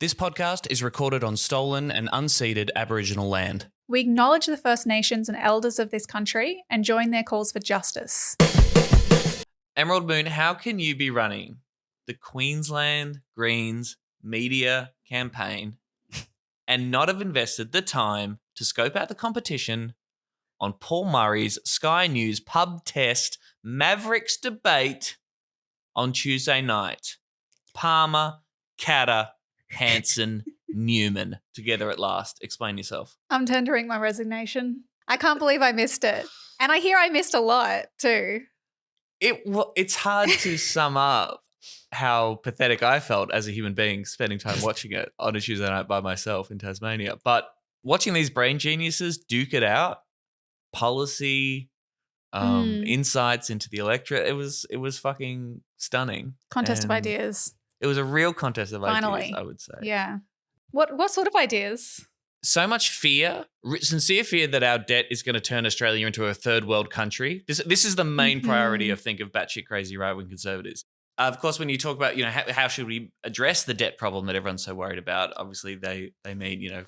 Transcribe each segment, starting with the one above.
This podcast is recorded on stolen and unceded Aboriginal land. We acknowledge the First Nations and elders of this country and join their calls for justice. Emerald Moon, how can you be running the Queensland Greens media campaign and not have invested the time to scope out the competition on Paul Murray's Sky News pub test Mavericks debate on Tuesday night? Palmer, Catter, Hanson, Newman together at last. Explain yourself. I'm tendering my resignation. I can't believe I missed it. And I hear I missed a lot too. It's hard to sum up how pathetic I felt as a human being spending time watching it on a Tuesday night by myself in Tasmania. But watching these brain geniuses duke it out, policy, insights into the electorate, it was fucking stunning. Contest of ideas. It was a real contest of Finally. ideas, I would say. Yeah. What sort of ideas? So much fear, sincere fear that our debt is going to turn Australia into a third world country. This is the main priority of batshit crazy right-wing conservatives. Of course, when you talk about, how should we address the debt problem that everyone's so worried about, obviously they mean,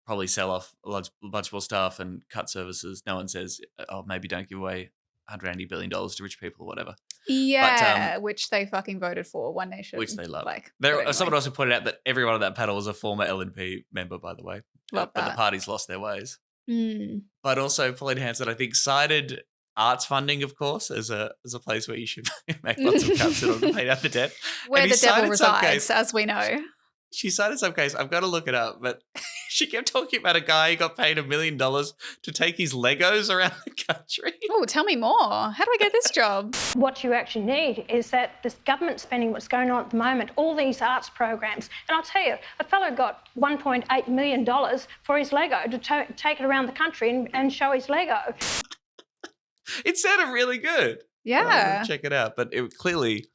probably sell off a bunch more stuff and cut services. No one says, maybe don't give away $180 billion to rich people or whatever. Yeah, which they fucking voted for, One Nation. Which they love. Anyway. Someone also pointed out that everyone on that panel was a former LNP member, by the way. Love but that. the party's lost their ways. Mm. But also Pauline Hanson, I think, cited arts funding, of course, as a place where you should make lots of cuts in order to pay out the debt. Where the devil resides, as we know. She cited some case, I've got to look it up, but she kept talking about a guy who got paid $1 million to take his Legos around the country. Oh, tell me more. How do I get this job? What you actually need is that this government spending what's going on at the moment, all these arts programs. And I'll tell you, a fellow got $1.8 million for his Lego to take it around the country and show his Lego. It sounded really good. Yeah. Check it out. But it clearly,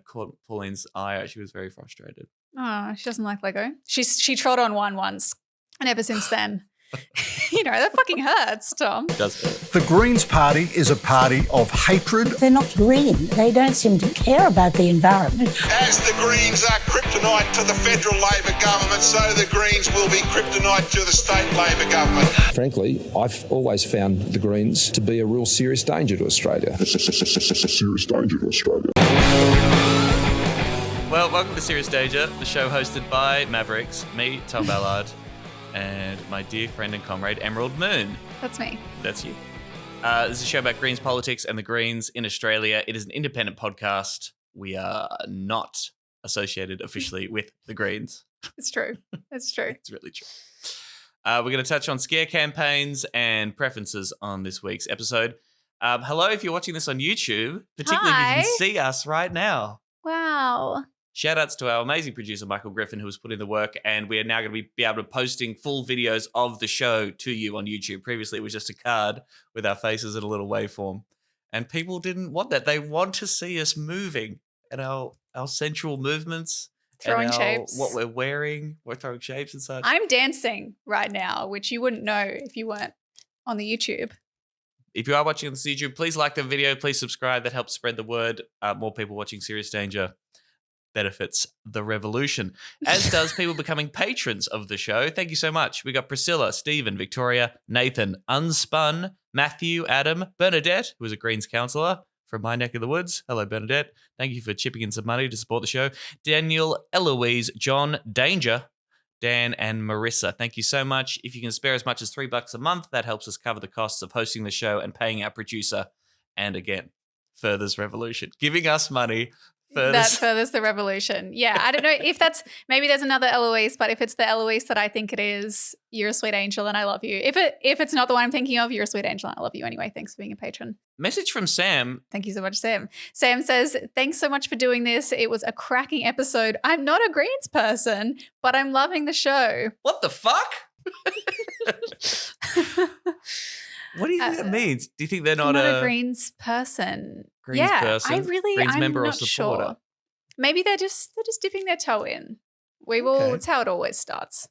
caught Pauline's eye out. She was very frustrated. Oh, she doesn't like Lego. She trod on one once, and ever since then, that fucking hurts, Tom. It does hurt. The Greens Party is a party of hatred. They're not green. They don't seem to care about the environment. As the Greens are kryptonite to the federal Labor government, so the Greens will be kryptonite to the state Labor government. Frankly, I've always found the Greens to be a real serious danger to Australia. Serious danger to Australia. Well, welcome to Serious Danger, the show hosted by Mavericks, me, Tom Ballard, and my dear friend and comrade, Emerald Moon. That's me. That's you. This is a show about Greens politics and the Greens in Australia. It is an independent podcast. We are not associated officially with the Greens. It's true. It's true. It's really true. We're going to touch on scare campaigns and preferences on this week's episode. Hello, if you're watching this on YouTube, particularly if you can see us right now. Wow. Shout outs to our amazing producer, Michael Griffin, who has put in the work, and we are now going to be able to posting full videos of the show to you on YouTube. Previously, it was just a card with our faces in a little waveform, and people didn't want that. They want to see us moving and our sensual movements. Throwing shapes. What we're wearing. We're throwing shapes and such. I'm dancing right now, which you wouldn't know if you weren't on the YouTube. If you are watching on the YouTube, please like the video. Please subscribe. That helps spread the word. More people watching Serious Danger benefits the revolution, as does people becoming patrons of the show. Thank you so much. We got Priscilla, Stephen, Victoria, Nathan, Unspun, Matthew, Adam, Bernadette, who is a Greens councillor from my neck of the woods. Hello, Bernadette. Thank you for chipping in some money to support the show. Daniel, Eloise, John, Danger, Dan, and Marissa. Thank you so much. If you can spare as much as $3 a month, that helps us cover the costs of hosting the show and paying our producer. And again, furthers revolution. Giving us money that furthers the revolution. Yeah, I don't know if maybe there's another Eloise, but if it's the Eloise that I think it is, you're a sweet angel and I love you. If it's not the one I'm thinking of, you're a sweet angel and I love you anyway. Thanks for being a patron. Message from Sam. Thank you so much, Sam. Sam says, thanks so much for doing this. It was a cracking episode. I'm not a Greens person, but I'm loving the show. What the fuck? What do you think that means? Do you think they're not a Greens person? Greens person? Greens I'm member not or supporter? Sure. Maybe they're just dipping their toe in. It's how it always starts.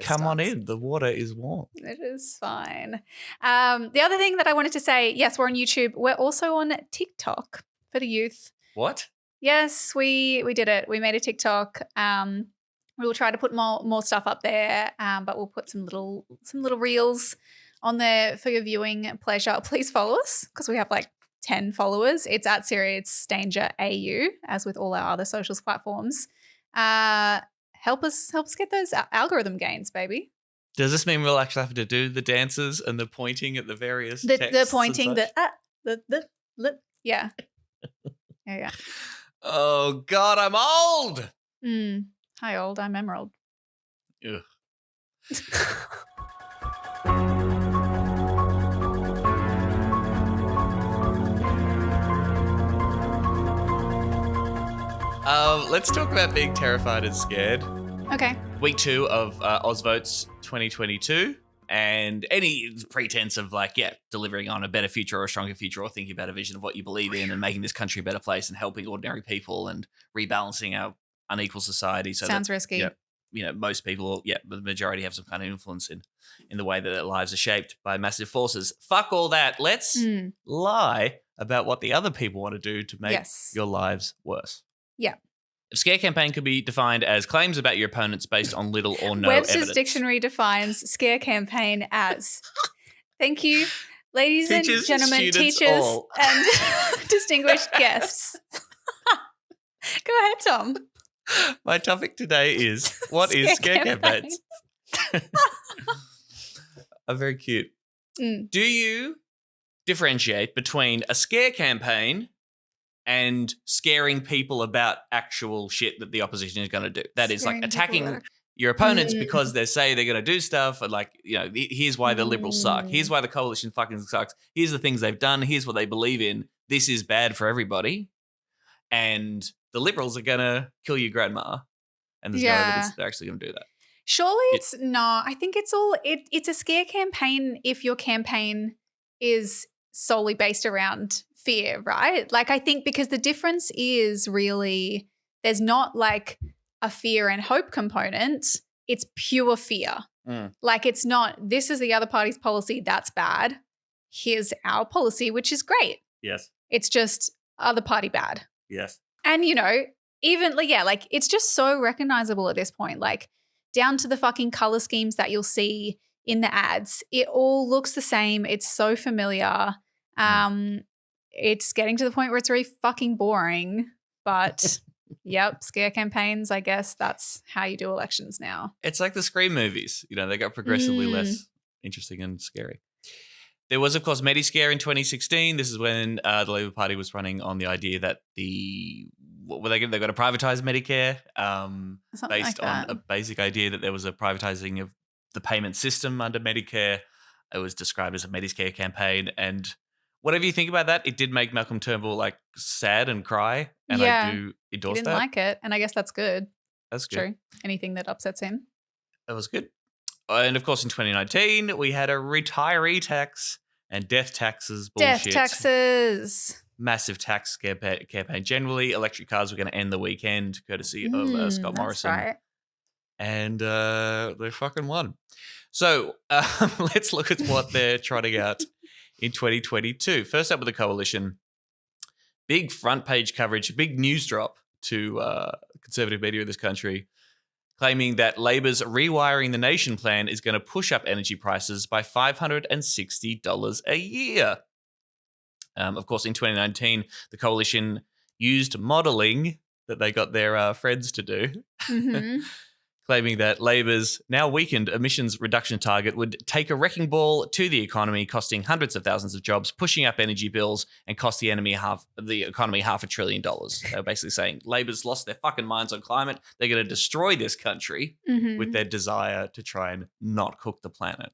Come on in. The water is warm. It is fine. The other thing that I wanted to say, yes, we're on YouTube. We're also on TikTok for the youth. What? Yes, we did it. We made a TikTok. We'll try to put more stuff up there, but we'll put some little reels on there for your viewing pleasure. Please follow us because we have like 10 followers. It's at Serious Danger AU, as with all our other socials platforms. Help us get those algorithm gains, baby. Does this mean we'll actually have to do the dances and the pointing at the various The texts pointing, and such? yeah. Yeah. Oh, God, I'm old. Hi, old. I'm Emerald. Ugh. Let's talk about being terrified and scared. Okay. Week 2 of Ozvotes 2022, and any pretense of delivering on a better future or a stronger future, or thinking about a vision of what you believe in and making this country a better place and helping ordinary people and rebalancing our unequal society. So sounds risky. Most people, the majority have some kind of influence in the way that their lives are shaped by massive forces. Fuck all that. Let's lie about what the other people want to do to make your lives worse. Yeah. A scare campaign could be defined as claims about your opponents based on little or no Webster's evidence. Dictionary defines scare campaign as, thank you, ladies Teachers, and gentlemen, students, teachers, all. and distinguished guests. Go ahead, Tom. My topic today is, what is scare campaigns? Very cute. Do you differentiate between a scare campaign and scaring people about actual shit that the opposition is going to do? That is like attacking your opponents because they say they're going to do stuff, and here's why the Liberals suck. Here's why the coalition fucking sucks. Here's the things they've done. Here's what they believe in. This is bad for everybody. And the Liberals are going to kill your grandma. And there's no evidence they're actually going to do that. Surely it's not. I think it's all, it's a scare campaign if your campaign is solely based around fear, right? Like, I think because the difference is really, there's not like a fear and hope component. It's pure fear. Like, it's not, this is the other party's policy, that's bad. Here's our policy, which is great. Yes. It's just other party bad. Yes. And, even, it's just so recognizable at this point, like down to the fucking color schemes that you'll see in the ads. It all looks the same. It's so familiar. It's getting to the point where it's really fucking boring, but yep, scare campaigns, I guess that's how you do elections now. It's like the Scream movies. They got progressively less interesting and scary. There was, of course, Mediscare in 2016. This is when the Labour Party was running on the idea that they're going to privatize Medicare based on a basic idea that there was a privatizing of the payment system under Medicare. It was described as a Mediscare campaign. And whatever you think about that, it did make Malcolm Turnbull sad and cry. And I do endorse he that. didn't like it. And I guess that's good. That's good. True. Anything that upsets him. That was good. And of course, in 2019, we had a retiree tax and death taxes bullshit. Death taxes. Massive tax campaign. Generally, electric cars were going to end the weekend, courtesy of Scott Morrison. Right. And they fucking won. So let's look at what they're trotting out in 2022. First up with the coalition. Big front page coverage, big news drop to conservative media in this country, claiming that Labor's Rewiring the Nation plan is going to push up energy prices by $560 a year. Of course, in 2019, the coalition used modelling that they got their friends to do, claiming that Labor's now weakened emissions reduction target would take a wrecking ball to the economy, costing hundreds of thousands of jobs, pushing up energy bills, and cost the economy $500 billion. They were basically saying Labor's lost their fucking minds on climate. They're going to destroy this country with their desire to try and not cook the planet.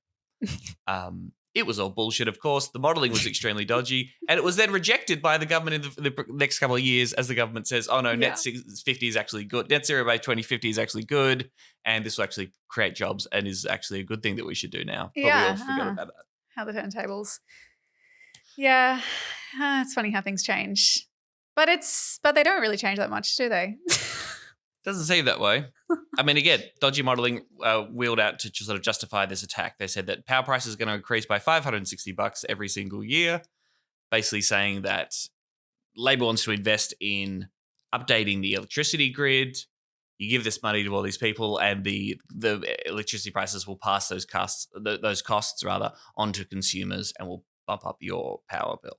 It was all bullshit, of course. The modelling was extremely dodgy, and it was then rejected by the government in the next couple of years as the government says, oh no, net 50 is actually good. Net zero by 2050 is actually good, and this will actually create jobs and is actually a good thing that we should do now. But we all forgot about that. How the turntables. Yeah, it's funny how things change. But they don't really change that much, do they? Doesn't seem that way. I mean, again, dodgy modelling wheeled out to sort of justify this attack. They said that power prices are going to increase by $560 every single year, basically saying that Labor wants to invest in updating the electricity grid, you give this money to all these people, and the electricity prices will pass those costs onto consumers, and will bump up your power bill.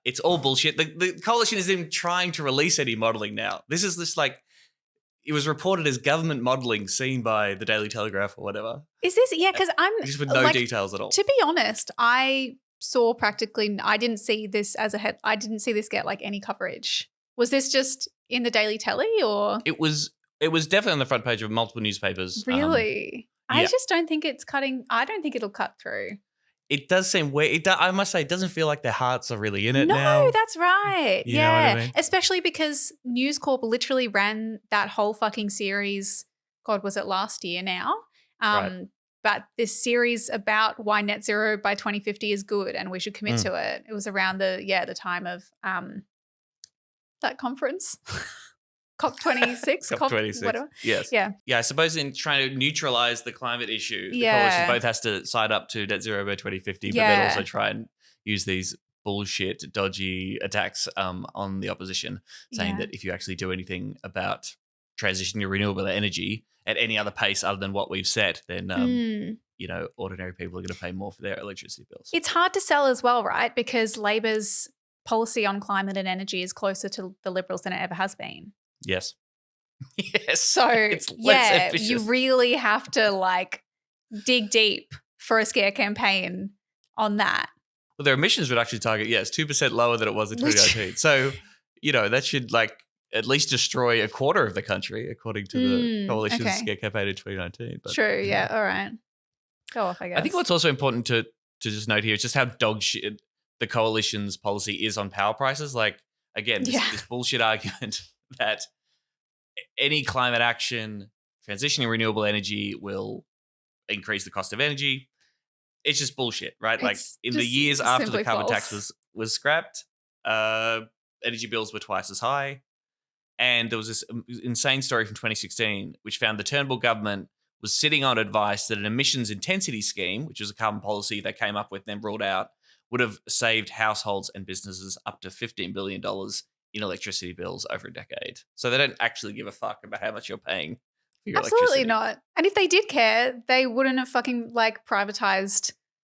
It's all bullshit. The coalition isn't even trying to release any modelling now. This is just like, it was reported as government modelling seen by the Daily Telegraph or whatever. Is this, yeah, because I'm just with no details at all. To be honest, I saw I didn't see this as I didn't see this get like any coverage. Was this just in the Daily Telly, or? It was definitely on the front page of multiple newspapers. Really? I just don't think it's cutting. I don't think it'll cut through. It does seem weird. I must say, it doesn't feel like their hearts are really in it now. No, that's right. You know what I mean? Especially because News Corp literally ran that whole fucking series. God, was it last year now? Right. But this series about why net zero by 2050 is good and we should commit to it. It was around the time of that conference. COP26, COP26, whatever. Yes. Yeah. Yeah, I suppose in trying to neutralise the climate issue, the coalition both has to sign up to net zero by 2050, but then also try and use these bullshit, dodgy attacks on the opposition, saying that if you actually do anything about transitioning to renewable energy at any other pace other than what we've set, then ordinary people are going to pay more for their electricity bills. It's hard to sell as well, right? Because Labor's policy on climate and energy is closer to the Liberals than it ever has been. Yes. Yes. So, it's less ambitious. You really have to like dig deep for a scare campaign on that. Well, their emissions reduction target, it's 2% lower than it was in 2019. So, that should like at least destroy a quarter of the country, according to the coalition's scare campaign in 2019. But, true. Yeah. All right. Go off, I guess. I think what's also important to just note here is just how dog shit the coalition's policy is on power prices. Like, again, this bullshit argument that any climate action, transitioning renewable energy will increase the cost of energy. It's just bullshit, right? Like in the years after the carbon tax was scrapped, energy bills were twice as high. And there was this insane story from 2016, which found the Turnbull government was sitting on advice that an emissions intensity scheme, which was a carbon policy they came up with and then ruled out, would have saved households and businesses up to $15 billion in electricity bills over a decade. So they don't actually give a fuck about how much you're paying for your Absolutely electricity. not. And if they did care, they wouldn't have fucking like privatized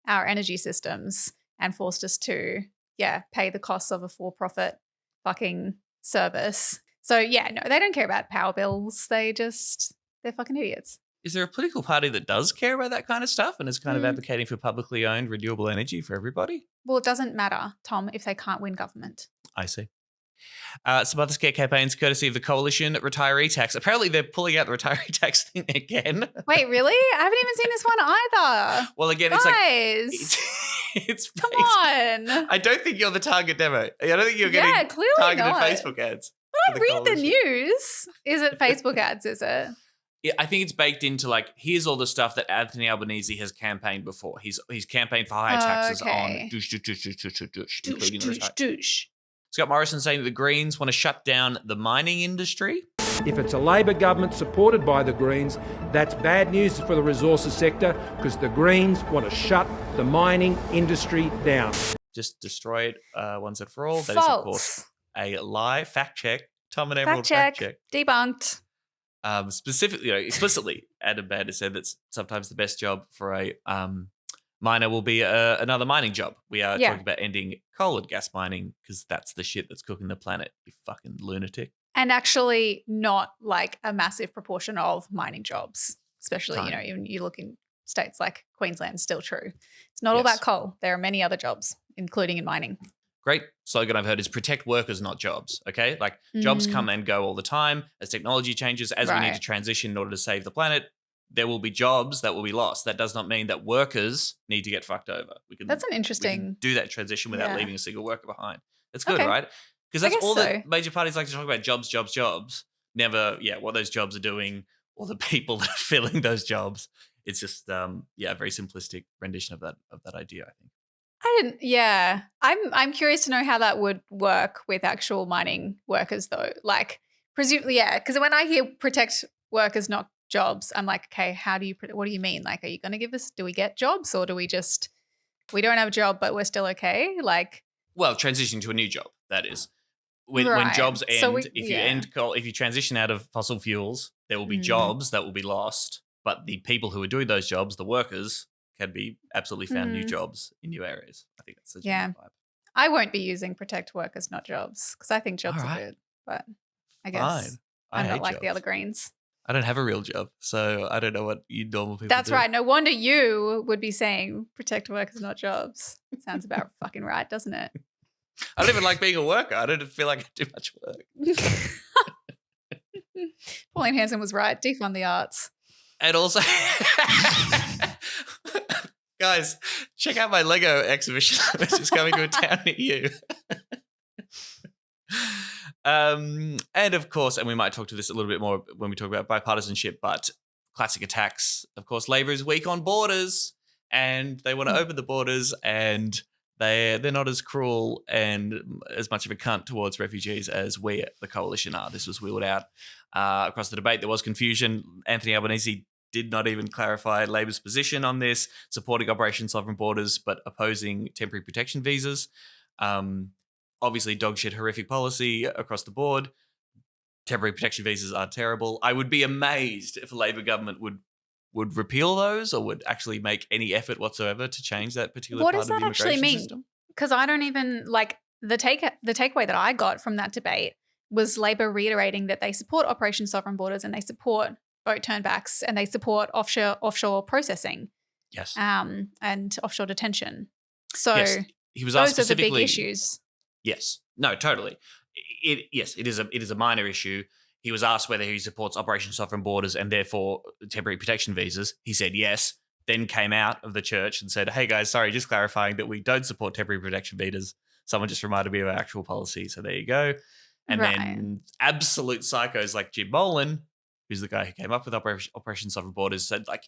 our energy systems and forced us to, pay the costs of a for-profit fucking service. So no, they don't care about power bills. They're fucking idiots. Is there a political party that does care about that kind of stuff and is kind of advocating for publicly owned renewable energy for everybody? Well, it doesn't matter, Tom, if they can't win government. I see. Some other scare campaigns courtesy of the coalition. Retiree tax. Apparently they're pulling out the retiree tax thing again. Wait, really? I haven't even seen this one either. Well, again, Guys, it's come on. I don't think you're the target demo. I don't think you're getting clearly targeted not. Facebook ads. I don't read the news. Is it Facebook ads, is it? Yeah, I think it's baked into like, here's all the stuff that Anthony Albanese has campaigned before. He's campaigned for higher taxes on including the retiree. Scott Morrison saying that the Greens want to shut down the mining industry. If it's a Labor government supported by the Greens, that's bad news for the resources sector because the Greens want to shut the mining industry down. Just destroy it once and for all. False. That is, of course, a lie. Fact check. Tom and Emerald fact check. Debunked. Specifically, explicitly, Adam Band has said that sometimes the best job for a miner will be another mining job. We are talking about ending coal and gas mining because that's the shit that's cooking the planet, you fucking lunatic. And actually not like a massive proportion of mining jobs, especially, even you look in states like Queensland, still true. It's not all about coal. There are many other jobs, including in mining. Great slogan I've heard is protect workers, not jobs, okay? Like jobs come and go all the time as technology changes, as we need to transition in order to save the planet. There will be jobs that will be lost. That does not mean that workers need to get fucked over. That's an interesting. We can do that transition without leaving a single worker behind. That's good, right? Because that's all the major parties like to talk about: jobs, jobs, jobs. Never, what those jobs are doing or the people that are filling those jobs. It's just, a very simplistic rendition of that idea, I think. I'm curious to know how that would work with actual mining workers, though. Like, presumably, because when I hear protect workers, not jobs, I'm like, okay, what do you mean? Like, are you going to give us, do we get jobs or do we don't have a job, but we're still okay? Like, well, transitioning to a new job, that is. when jobs end, So if you transition out of fossil fuels, there will be jobs that will be lost. But the people who are doing those jobs, the workers, can be absolutely found new jobs in new areas. I think that's the general vibe. I won't be using protect workers, not jobs, because I think jobs are good. But I guess I'm not like jobs. the other Greens. I don't have a real job, so I don't know what you normal people That's do. right. No wonder you would be saying protect workers, not jobs. Sounds about fucking right, doesn't it? I don't even like being a worker. I don't feel like I do much work. Pauline Hanson was right. Defund the arts. And also, guys, check out my Lego exhibition, which is coming to a town near you. And of course, and we might talk to this a little bit more when we talk about bipartisanship, but classic attacks. Of course, Labor is weak on borders and they want to open the borders, and they're not as cruel and as much of a cunt towards refugees as we, the coalition, are. This was wheeled out across the debate. There was confusion. Anthony Albanese did not even clarify Labor's position on this, supporting Operation Sovereign Borders but opposing temporary protection visas. Obviously, dog shit, horrific policy across the board. Temporary protection visas are terrible. I would be amazed if a Labor government would repeal those or would actually make any effort whatsoever to change that particular part of the immigration system. What does that actually mean? Because I don't even, like, the takeaway that I got from that debate was Labor reiterating that they support Operation Sovereign Borders and they support boat turnbacks and they support offshore processing. Yes. And offshore detention. So yes. He was asked those are the big specifically, issues. Yes. No, totally. It is a minor issue. He was asked whether he supports Operation Sovereign Borders and therefore temporary protection visas. He said yes, then came out of the church and said, hey guys, sorry, just clarifying that we don't support temporary protection visas. Someone just reminded me of our actual policy. So there you go. And then absolute psychos like Jim Boland, who's the guy who came up with Operation Sovereign Borders, said, like,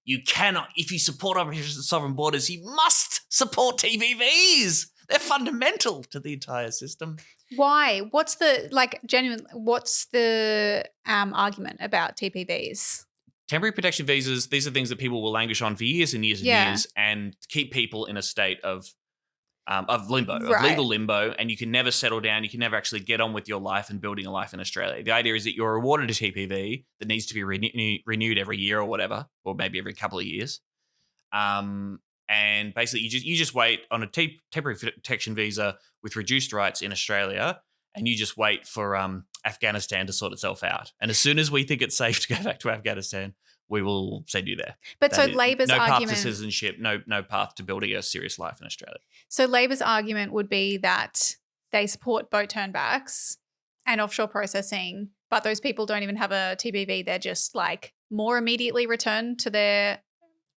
you cannot, if you support Operation Sovereign Borders, you must support TPVs. They're fundamental to the entire system. Why? What's the, like, genuine, what's the argument about TPVs? Temporary protection visas, these are things that people will languish on for years and years and years and keep people in a state of limbo, of legal limbo, and you can never settle down. You can never actually get on with your life and building a life in Australia. The idea is that you're awarded a TPV that needs to be renewed every year or whatever, or maybe every couple of years. And basically, you just wait on a temporary protection visa with reduced rights in Australia, and you just wait for Afghanistan to sort itself out. And as soon as we think it's safe to go back to Afghanistan, we will send you there. But that so Labor's argument, no path to citizenship, no path to building a serious life in Australia. So Labor's argument would be that they support boat turnbacks and offshore processing, but those people don't even have a TPV. They're just like more immediately returned to their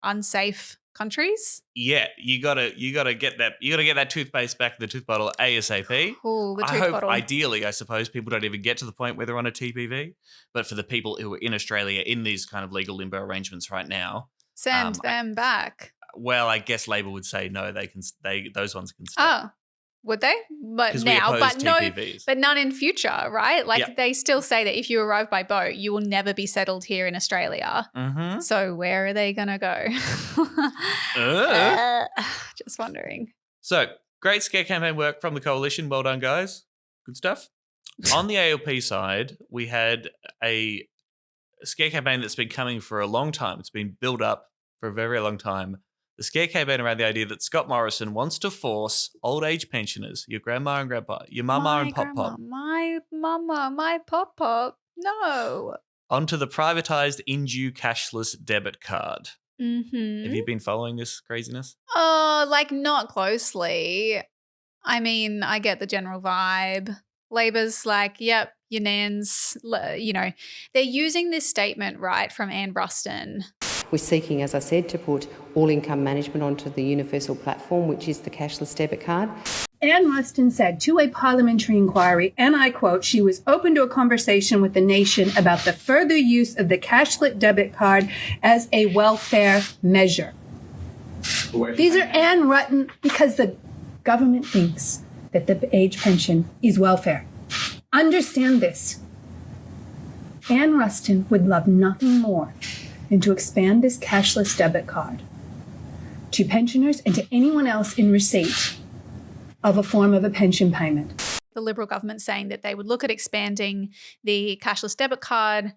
unsafe countries. Yeah, you gotta get that toothpaste back in the tooth bottle ASAP. Ooh, the tooth I hope bottle. Ideally, I suppose people don't even get to the point where they're on a TPV. But for the people who are in Australia in these kind of legal limbo arrangements right now, send them back. Well, I guess Labor would say no. Those ones can stay. Oh, would they? But now, but TPVs. No, but none in future, right? Like they still say that if you arrive by boat, you will never be settled here in Australia. Mm-hmm. So where are they gonna go? Just wondering. So great scare campaign work from the coalition. Well done, guys. Good stuff. On the ALP side, we had a scare campaign that's been coming for a long time. It's been built up for a very, very long time. The scare campaign around the idea that Scott Morrison wants to force old age pensioners, your grandma and grandpa, your mama and pop-pop. My mama, my pop-pop. No. Onto the privatised in-due cashless debit card. Mm-hmm. Have you been following this craziness? Like not closely. I mean, I get the general vibe. Labor's like, yep, your nans, you know. They're using this statement, right, from Anne Ruston. We're seeking, as I said, to put all income management onto the universal platform, which is the cashless debit card. Anne Ruston said to a parliamentary inquiry, and I quote, she was open to a conversation with the nation about the further use of the cashless debit card as a welfare measure. These are Anne Ruston because the government thinks that the age pension is welfare. Understand this. Anne Ruston would love nothing more than to expand this cashless debit card to pensioners and to anyone else in receipt of a form of a pension payment. the Liberal government saying that they would look at expanding the cashless debit card,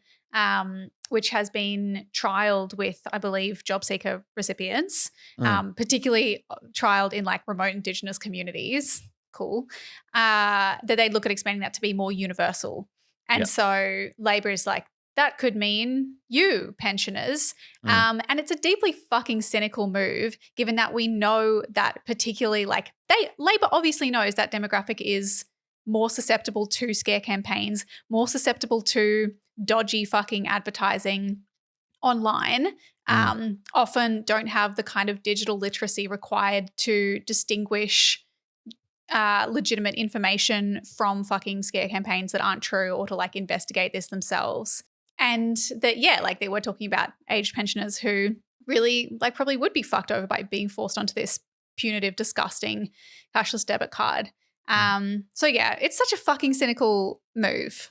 which has been trialled with, I believe, job seeker recipients, particularly trialled in like remote Indigenous communities. Cool. That they'd look at expanding that to be more universal. And so Labor is like, that could mean you, pensioners. And it's a deeply fucking cynical move, given that we know that particularly Labor obviously knows that demographic is more susceptible to scare campaigns, more susceptible to dodgy fucking advertising online, often don't have the kind of digital literacy required to distinguish legitimate information from fucking scare campaigns that aren't true, or to like investigate this themselves. And that, they were talking about aged pensioners who really like probably would be fucked over by being forced onto this punitive, disgusting cashless debit card. So it's such a fucking cynical move.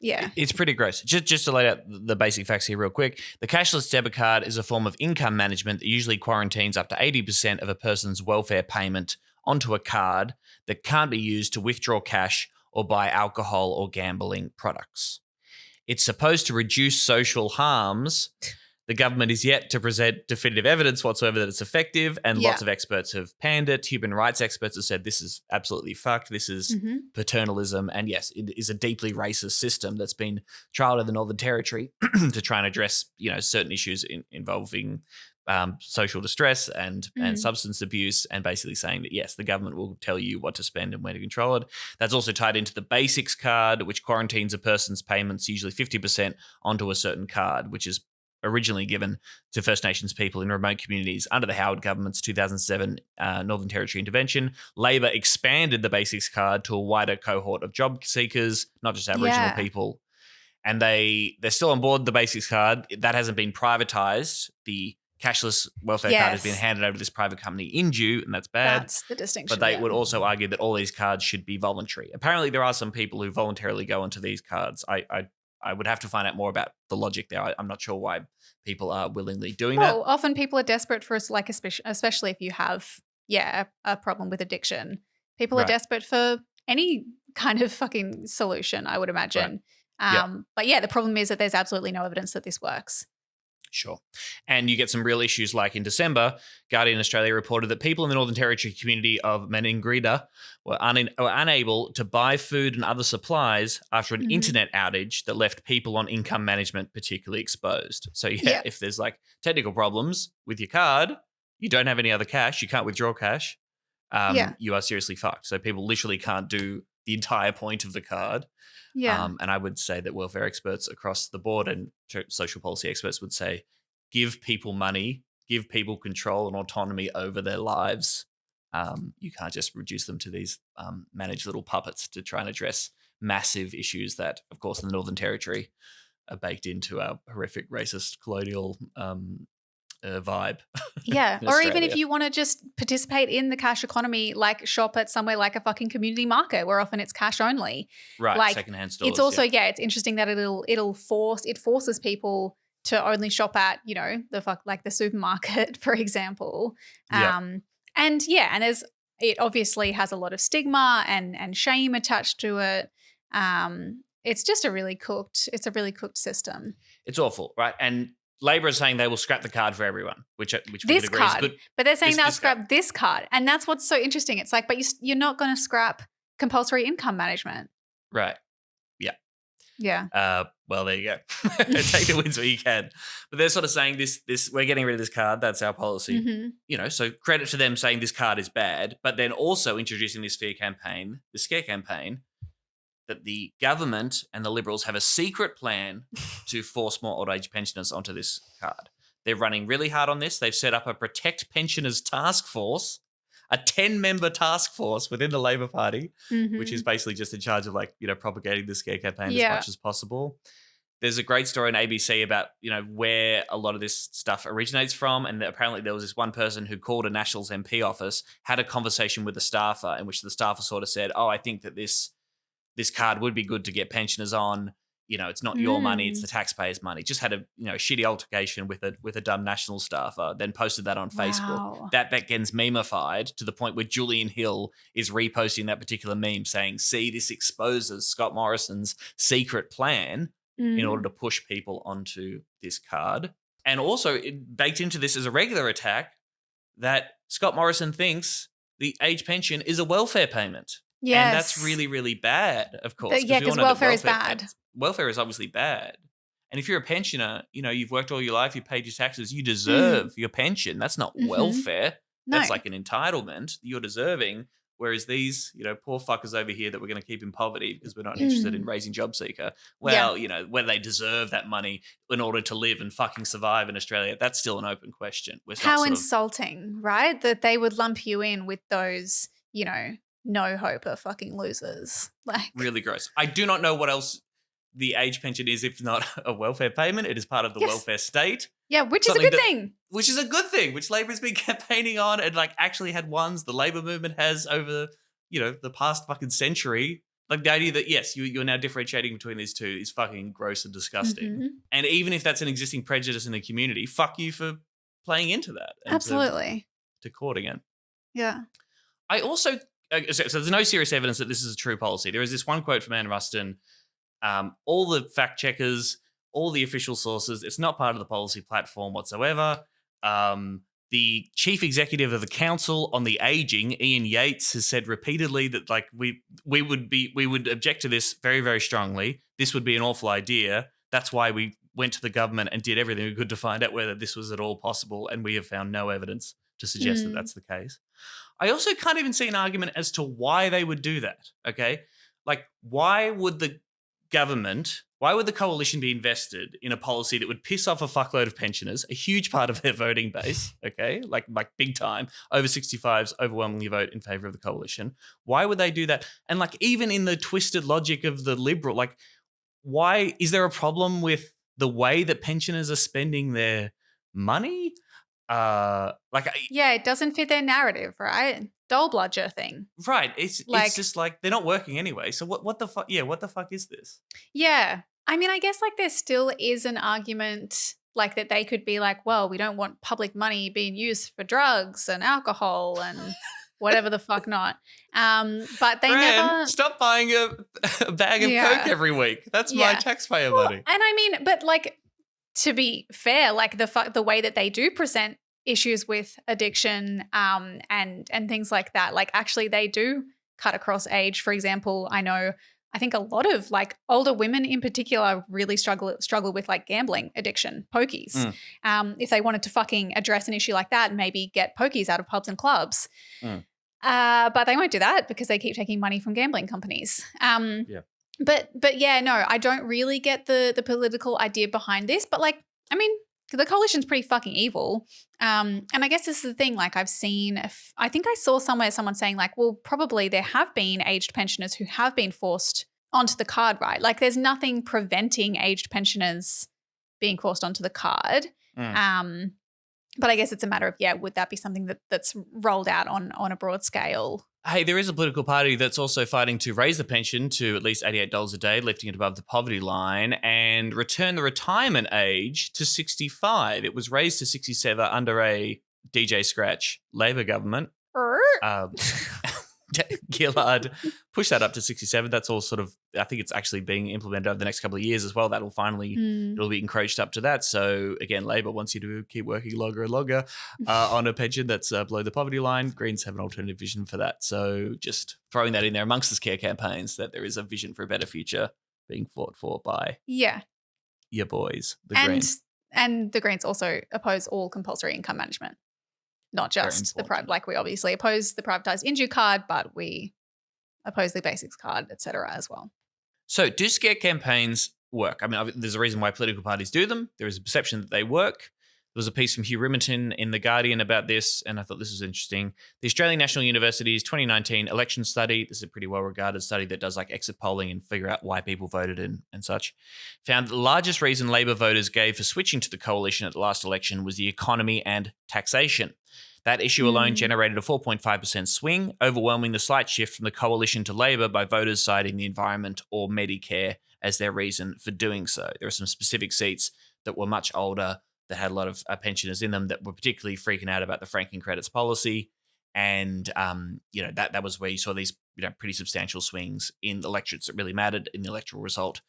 It's pretty gross. Just to lay out the basic facts here real quick, the cashless debit card is a form of income management that usually quarantines up to 80% of a person's welfare payment onto a card that can't be used to withdraw cash or buy alcohol or gambling products. It's supposed to reduce social harms. The government is yet to present definitive evidence whatsoever that it's effective, and lots of experts have panned it. Human rights experts have said this is absolutely fucked. This is paternalism, and yes, it is a deeply racist system that's been trialled in the Northern Territory to try and address, certain issues involving social distress and substance abuse, and basically saying that, yes, the government will tell you what to spend and where to control it. That's also tied into the Basics card, which quarantines a person's payments, usually 50%, onto a certain card, which is originally given to First Nations people in remote communities under the Howard government's 2007 Northern Territory intervention. Labor expanded the Basics card to a wider cohort of job seekers, not just Aboriginal people. And they're still on board the Basics card. That hasn't been privatised. The cashless welfare card has been handed over to this private company, Inju, and that's bad. That's the distinction. But they would also argue that all these cards should be voluntary. Apparently, there are some people who voluntarily go onto these cards. I would have to find out more about the logic there. I'm not sure why people are willingly doing that. Well, often people are desperate for, especially if you have, a problem with addiction. People are desperate for any kind of fucking solution, I would imagine. But the problem is that there's absolutely no evidence that this works. Sure. And you get some real issues like in December, Guardian Australia reported that people in the Northern Territory community of Meningrida were unable to buy food and other supplies after an internet outage that left people on income management particularly exposed. So, if there's like technical problems with your card, you don't have any other cash, you can't withdraw cash, you are seriously fucked. So people literally can't do the entire point of the card. And I would say that welfare experts across the board and social policy experts would say, give people money, give people control and autonomy over their lives. You can't just reduce them to these managed little puppets to try and address massive issues that, of course, in the Northern Territory are baked into our horrific racist colonial vibe. Or even if you want to just participate in the cash economy, like shop at somewhere like a fucking community market where often it's cash only. Right, like, secondhand stores. It's also, it's interesting that it forces people to only shop at, the supermarket, for example. And it obviously has a lot of stigma and shame attached to it. It's just a really cooked system. It's awful, right? And Labor is saying they will scrap the card for everyone, which we would agree is good. But they're saying they'll scrap this card. And that's what's so interesting. It's like, but you're not going to scrap compulsory income management. Right. Yeah. Yeah. Well, there you go. Take the wins where you can. But they're sort of saying this we're getting rid of this card. That's our policy. So credit to them saying this card is bad, but then also introducing this scare campaign, that the government and the Liberals have a secret plan to force more old age pensioners onto this card. They're running really hard on this. They've set up a Protect Pensioners Task Force, a 10-member task force within the Labor Party, which is basically just in charge of propagating the scare campaign as much as possible. There's a great story on ABC about, where a lot of this stuff originates from. And apparently there was this one person who called a Nationals MP office, had a conversation with a staffer in which the staffer sort of said, I think that this card would be good to get pensioners on. it's not your money, it's the taxpayers' money. Just had a shitty altercation with a dumb National staffer, then posted that on Facebook. That gets memeified to the point where Julian Hill is reposting that particular meme saying, see, this exposes Scott Morrison's secret plan in order to push people onto this card. And also baked into this is a regular attack that Scott Morrison thinks the age pension is a welfare payment. Yes. And that's really, really bad, of course. Because welfare is bad. Welfare is obviously bad. And if you're a pensioner, you've worked all your life, you've paid your taxes, you deserve your pension. That's not welfare. No. That's like an entitlement you're deserving. Whereas these, poor fuckers over here that we're going to keep in poverty because we're not interested in raising job seeker. Well, whether they deserve that money in order to live and fucking survive in Australia, that's still an open question. How insulting, right? That they would lump you in with those, no hope of fucking losers. Like really gross. I do not know what else the age pension is if not a welfare payment. It is part of the welfare state. Yeah, which is a good thing. Which is a good thing, which Labor's been campaigning on and actually had ones the Labor movement has over, the past fucking century. Like the idea that, yes, you're now differentiating between these two is fucking gross and disgusting. And even if that's an existing prejudice in the community, fuck you for playing into that. Absolutely. To court again. Yeah. I also, so there's no serious evidence that this is a true policy. There is this one quote from Anne Ruston. All the fact checkers, all the official sources, it's not part of the policy platform whatsoever. The chief executive of the Council on the Aging, Ian Yates, has said repeatedly that we would object to this very, very strongly. This would be an awful idea. That's why we went to the government and did everything we could to find out whether this was at all possible, and we have found no evidence to suggest that that's the case. I also can't even see an argument as to why they would do that, okay? Why would the coalition be invested in a policy that would piss off a fuckload of pensioners, a huge part of their voting base, okay? Like big time, over 65s overwhelmingly vote in favour of the coalition. Why would they do that? And even in the twisted logic of the Liberal, why is there a problem with the way that pensioners are spending their money? It doesn't fit their narrative, right? Dole bludger thing. Right. It's just they're not working anyway. So what the fuck? Yeah, what the fuck is this? Yeah. I mean, I guess there still is an argument that they could be well, we don't want public money being used for drugs and alcohol and whatever the fuck not. But they never stop buying a bag of Coke every week. That's my taxpayer money. And I mean, but to be fair, the way that they do present issues with addiction and things like that, actually they do cut across age. For example, I think a lot of older women in particular really struggle with gambling addiction, pokies. If they wanted to fucking address an issue like that, maybe get pokies out of pubs and clubs. But they won't do that because they keep taking money from gambling companies. But yeah, no, I don't really get the political idea behind this. But I mean, the coalition's pretty fucking evil. And I guess this is the thing, I've seen, I think I saw somewhere someone saying well, probably there have been aged pensioners who have been forced onto the card, right? There's nothing preventing aged pensioners being forced onto the card. But I guess it's a matter of, would that be something that's rolled out on a broad scale? Hey, there is a political party that's also fighting to raise the pension to at least $88 a day, lifting it above the poverty line, and return the retirement age to 65. It was raised to 67 under a DJ Scratch Labor government. Gillard pushed that up to 67. That's all sort of, I think it's actually being implemented over the next couple of years as well. That'll finally, it'll be encroached up to that. So again, Labor wants you to keep working longer and longer on a pension that's below the poverty line. Greens have an alternative vision for that. So just throwing that in there amongst the scare campaigns that there is a vision for a better future being fought for by your boys, the Greens. And the Greens also oppose all compulsory income management. Not just we obviously oppose the privatised Inju card, but we oppose the basics card, et cetera, as well. So do scare campaigns work? I mean, there's a reason why political parties do them. There is a perception that they work. There was a piece from Hugh Rimerton in The Guardian about this, and I thought this was interesting. The Australian National University's 2019 election study, this is a pretty well-regarded study that does exit polling and figure out why people voted and such, found the largest reason Labor voters gave for switching to the coalition at the last election was the economy and taxation. That issue alone generated a 4.5% swing, overwhelming the slight shift from the coalition to Labor by voters citing the environment or Medicare as their reason for doing so. There are some specific seats that were much older, that had a lot of pensioners in them, that were particularly freaking out about the franking credits policy. And, that was where you saw these, pretty substantial swings in electorates that really mattered in the electoral result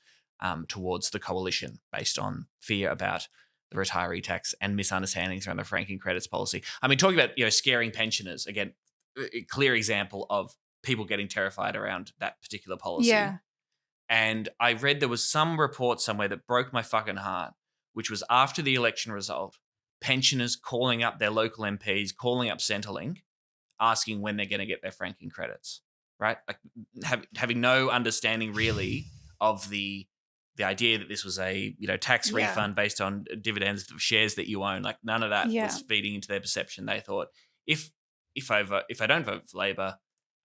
towards the coalition, based on fear about the retiree tax and misunderstandings around the franking credits policy. I mean, talking about, scaring pensioners, again, a clear example of people getting terrified around that particular policy. Yeah. And I read there was some report somewhere that broke my fucking heart, which was after the election result, pensioners calling up their local MPs, calling up Centrelink, asking when they're going to get their franking credits, right? Like having no understanding really of the idea that this was a tax refund based on dividends of shares that you own. Like none of that was feeding into their perception. They thought if I don't vote for Labor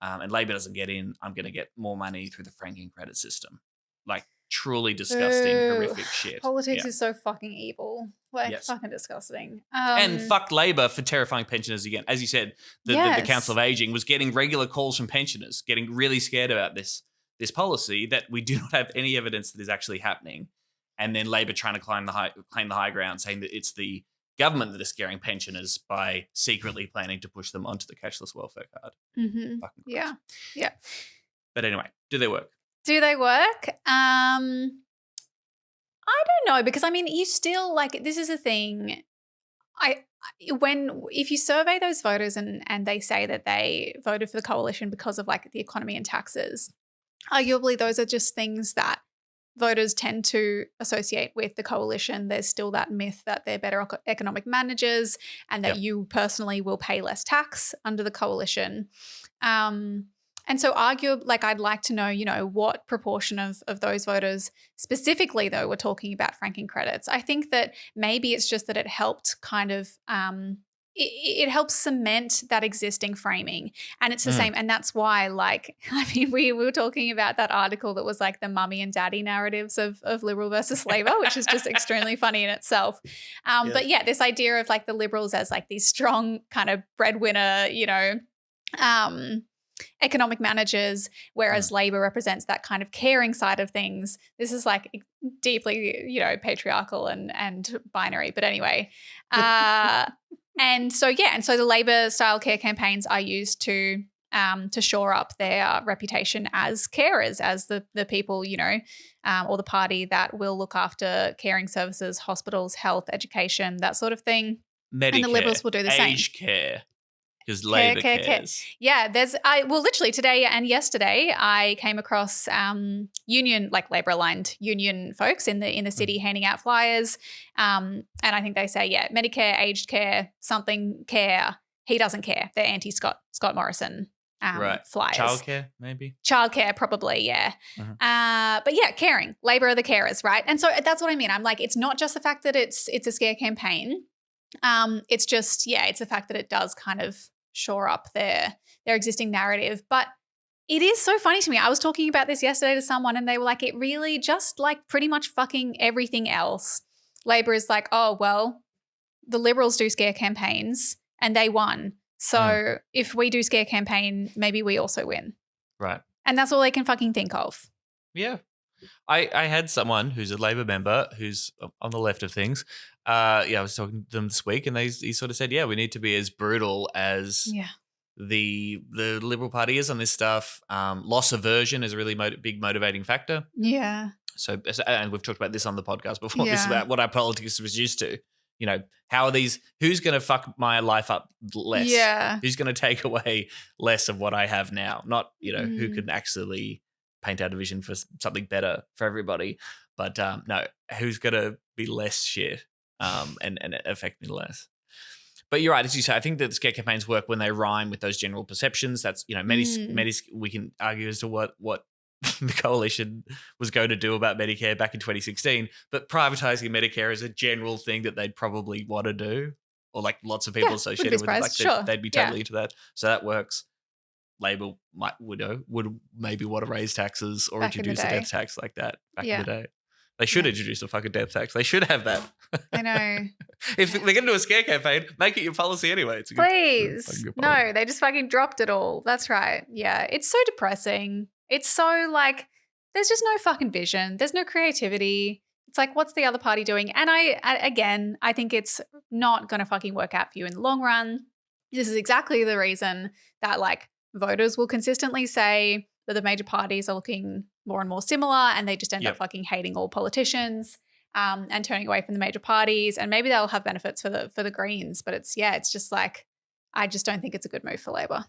and Labor doesn't get in, I'm going to get more money through the franking credit system. Like truly disgusting, horrific shit. Politics is so fucking evil. Fucking disgusting. And fuck Labor for terrifying pensioners again. As you said, the Council of Aging was getting regular calls from pensioners, getting really scared about this policy that we do not have any evidence that is actually happening. And then Labor trying to claim the high ground, saying that it's the government that is scaring pensioners by secretly planning to push them onto the cashless welfare card. Mm-hmm. Yeah. But anyway, do they work? Do they work? I don't know, because I mean, you still this is a thing. If you survey those voters and they say that they voted for the coalition because of the economy and taxes, arguably those are just things that voters tend to associate with the coalition. There's still that myth that they're better economic managers and that you personally will pay less tax under the coalition. And so I'd like to know, what proportion of those voters specifically, though, were talking about franking credits. I think that maybe it's just that it helped kind of it helps cement that existing framing. And it's the same. And that's why, we were talking about that article that was the mummy and daddy narratives of Liberal versus Labor, which is just extremely funny in itself. But this idea of the Liberals as these strong kind of breadwinner, economic managers, whereas Labor represents that kind of caring side of things. This is deeply, patriarchal and binary. But anyway, and so the Labor style care campaigns are used to shore up their reputation as carers, as the people, or the party that will look after caring services, hospitals, health, education, that sort of thing. Medicare, and the Liberals will do the same. Aged care. Because Labor cares. Yeah, literally today and yesterday I came across union, Labor-aligned union folks in the city handing out flyers. And I think they say, Medicare, aged care, something care. He doesn't care. They're anti-Scott Morrison flyers. Childcare, maybe? Childcare, probably, yeah. But caring. Labor are the carers, right? And so that's what I mean. I'm it's not just the fact that it's a scare campaign. It's just, it's the fact that it does kind of shore up their existing narrative. But it is so funny to me. I was talking about this yesterday to someone and they were it really just pretty much fucking everything else. Labor is oh, well, the Liberals do scare campaigns and they won. So if we do scare campaign, maybe we also win. Right. And that's all they can fucking think of. Yeah. I had someone who's a Labor member who's on the left of things. I was talking to them this week and he sort of said, we need to be as brutal as the Liberal Party is on this stuff. Loss aversion is a really big motivating factor. Yeah. So, and we've talked about this on the podcast before, this about what our politics was used to. How are these, who's going to fuck my life up less? Yeah. Who's going to take away less of what I have now? Not, who can actually paint out a vision for something better for everybody. But no, who's going to be less shit and affect me less? But you're right, as you say, I think that the scare campaigns work when they rhyme with those general perceptions. That's, many we can argue as to what the coalition was going to do about Medicare back in 2016. But privatizing Medicare is a general thing that they'd probably want to do, or lots of people associated with it. They'd be totally into that. So that works. Labor would maybe want to raise taxes or introduce a death tax like that back in the day. They should introduce a fucking death tax. They should have that. I know. If they're going to do a scare campaign, make it your policy anyway. It's Please. No, they just fucking dropped it all. That's right. Yeah. It's so depressing. It's so there's just no fucking vision. There's no creativity. It's like, what's the other party doing? And I think it's not going to fucking work out for you in the long run. This is exactly the reason that like voters will consistently say that the major parties are looking more and more similar, and they just end up fucking hating all politicians and turning away from the major parties. And maybe they'll have benefits for the Greens, but it's just like, I just don't think it's a good move for Labor.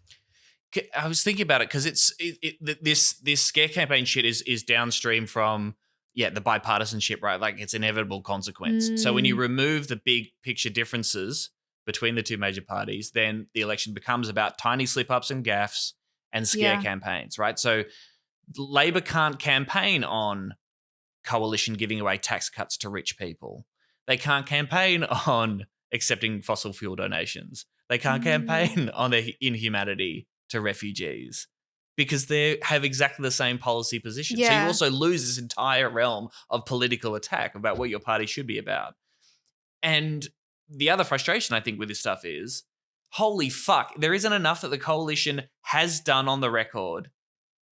I was thinking about it because this scare campaign shit is downstream from the bipartisanship, right? Like it's inevitable consequence. So when you remove the big picture differences between the two major parties, then the election becomes about tiny slip-ups and gaffes and scare campaigns, right? So Labor can't campaign on coalition giving away tax cuts to rich people. They can't campaign on accepting fossil fuel donations. They can't campaign on their inhumanity to refugees because they have exactly the same policy position. So you also lose this entire realm of political attack about what your party should be about. And the other frustration I think with this stuff is, holy fuck, there isn't enough that the coalition has done on the record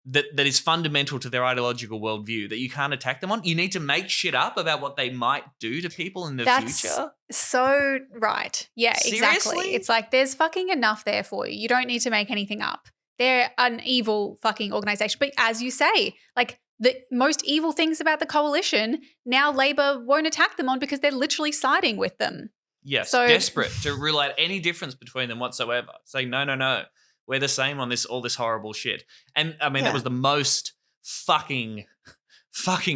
that is fundamental to their ideological worldview that you can't attack them on. You need to make shit up about what they might do to people in the future. So right. Yeah, Seriously? exactly. It's like there's fucking enough there for you. You don't need to make anything up. They're an evil fucking organization. But as you say, like the most evil things about the coalition, now Labor won't attack them on because they're literally siding with them. Yes, so desperate to rule out any difference between them whatsoever. Saying, no. We're the same on all this horrible shit. And I mean, that was the most fucking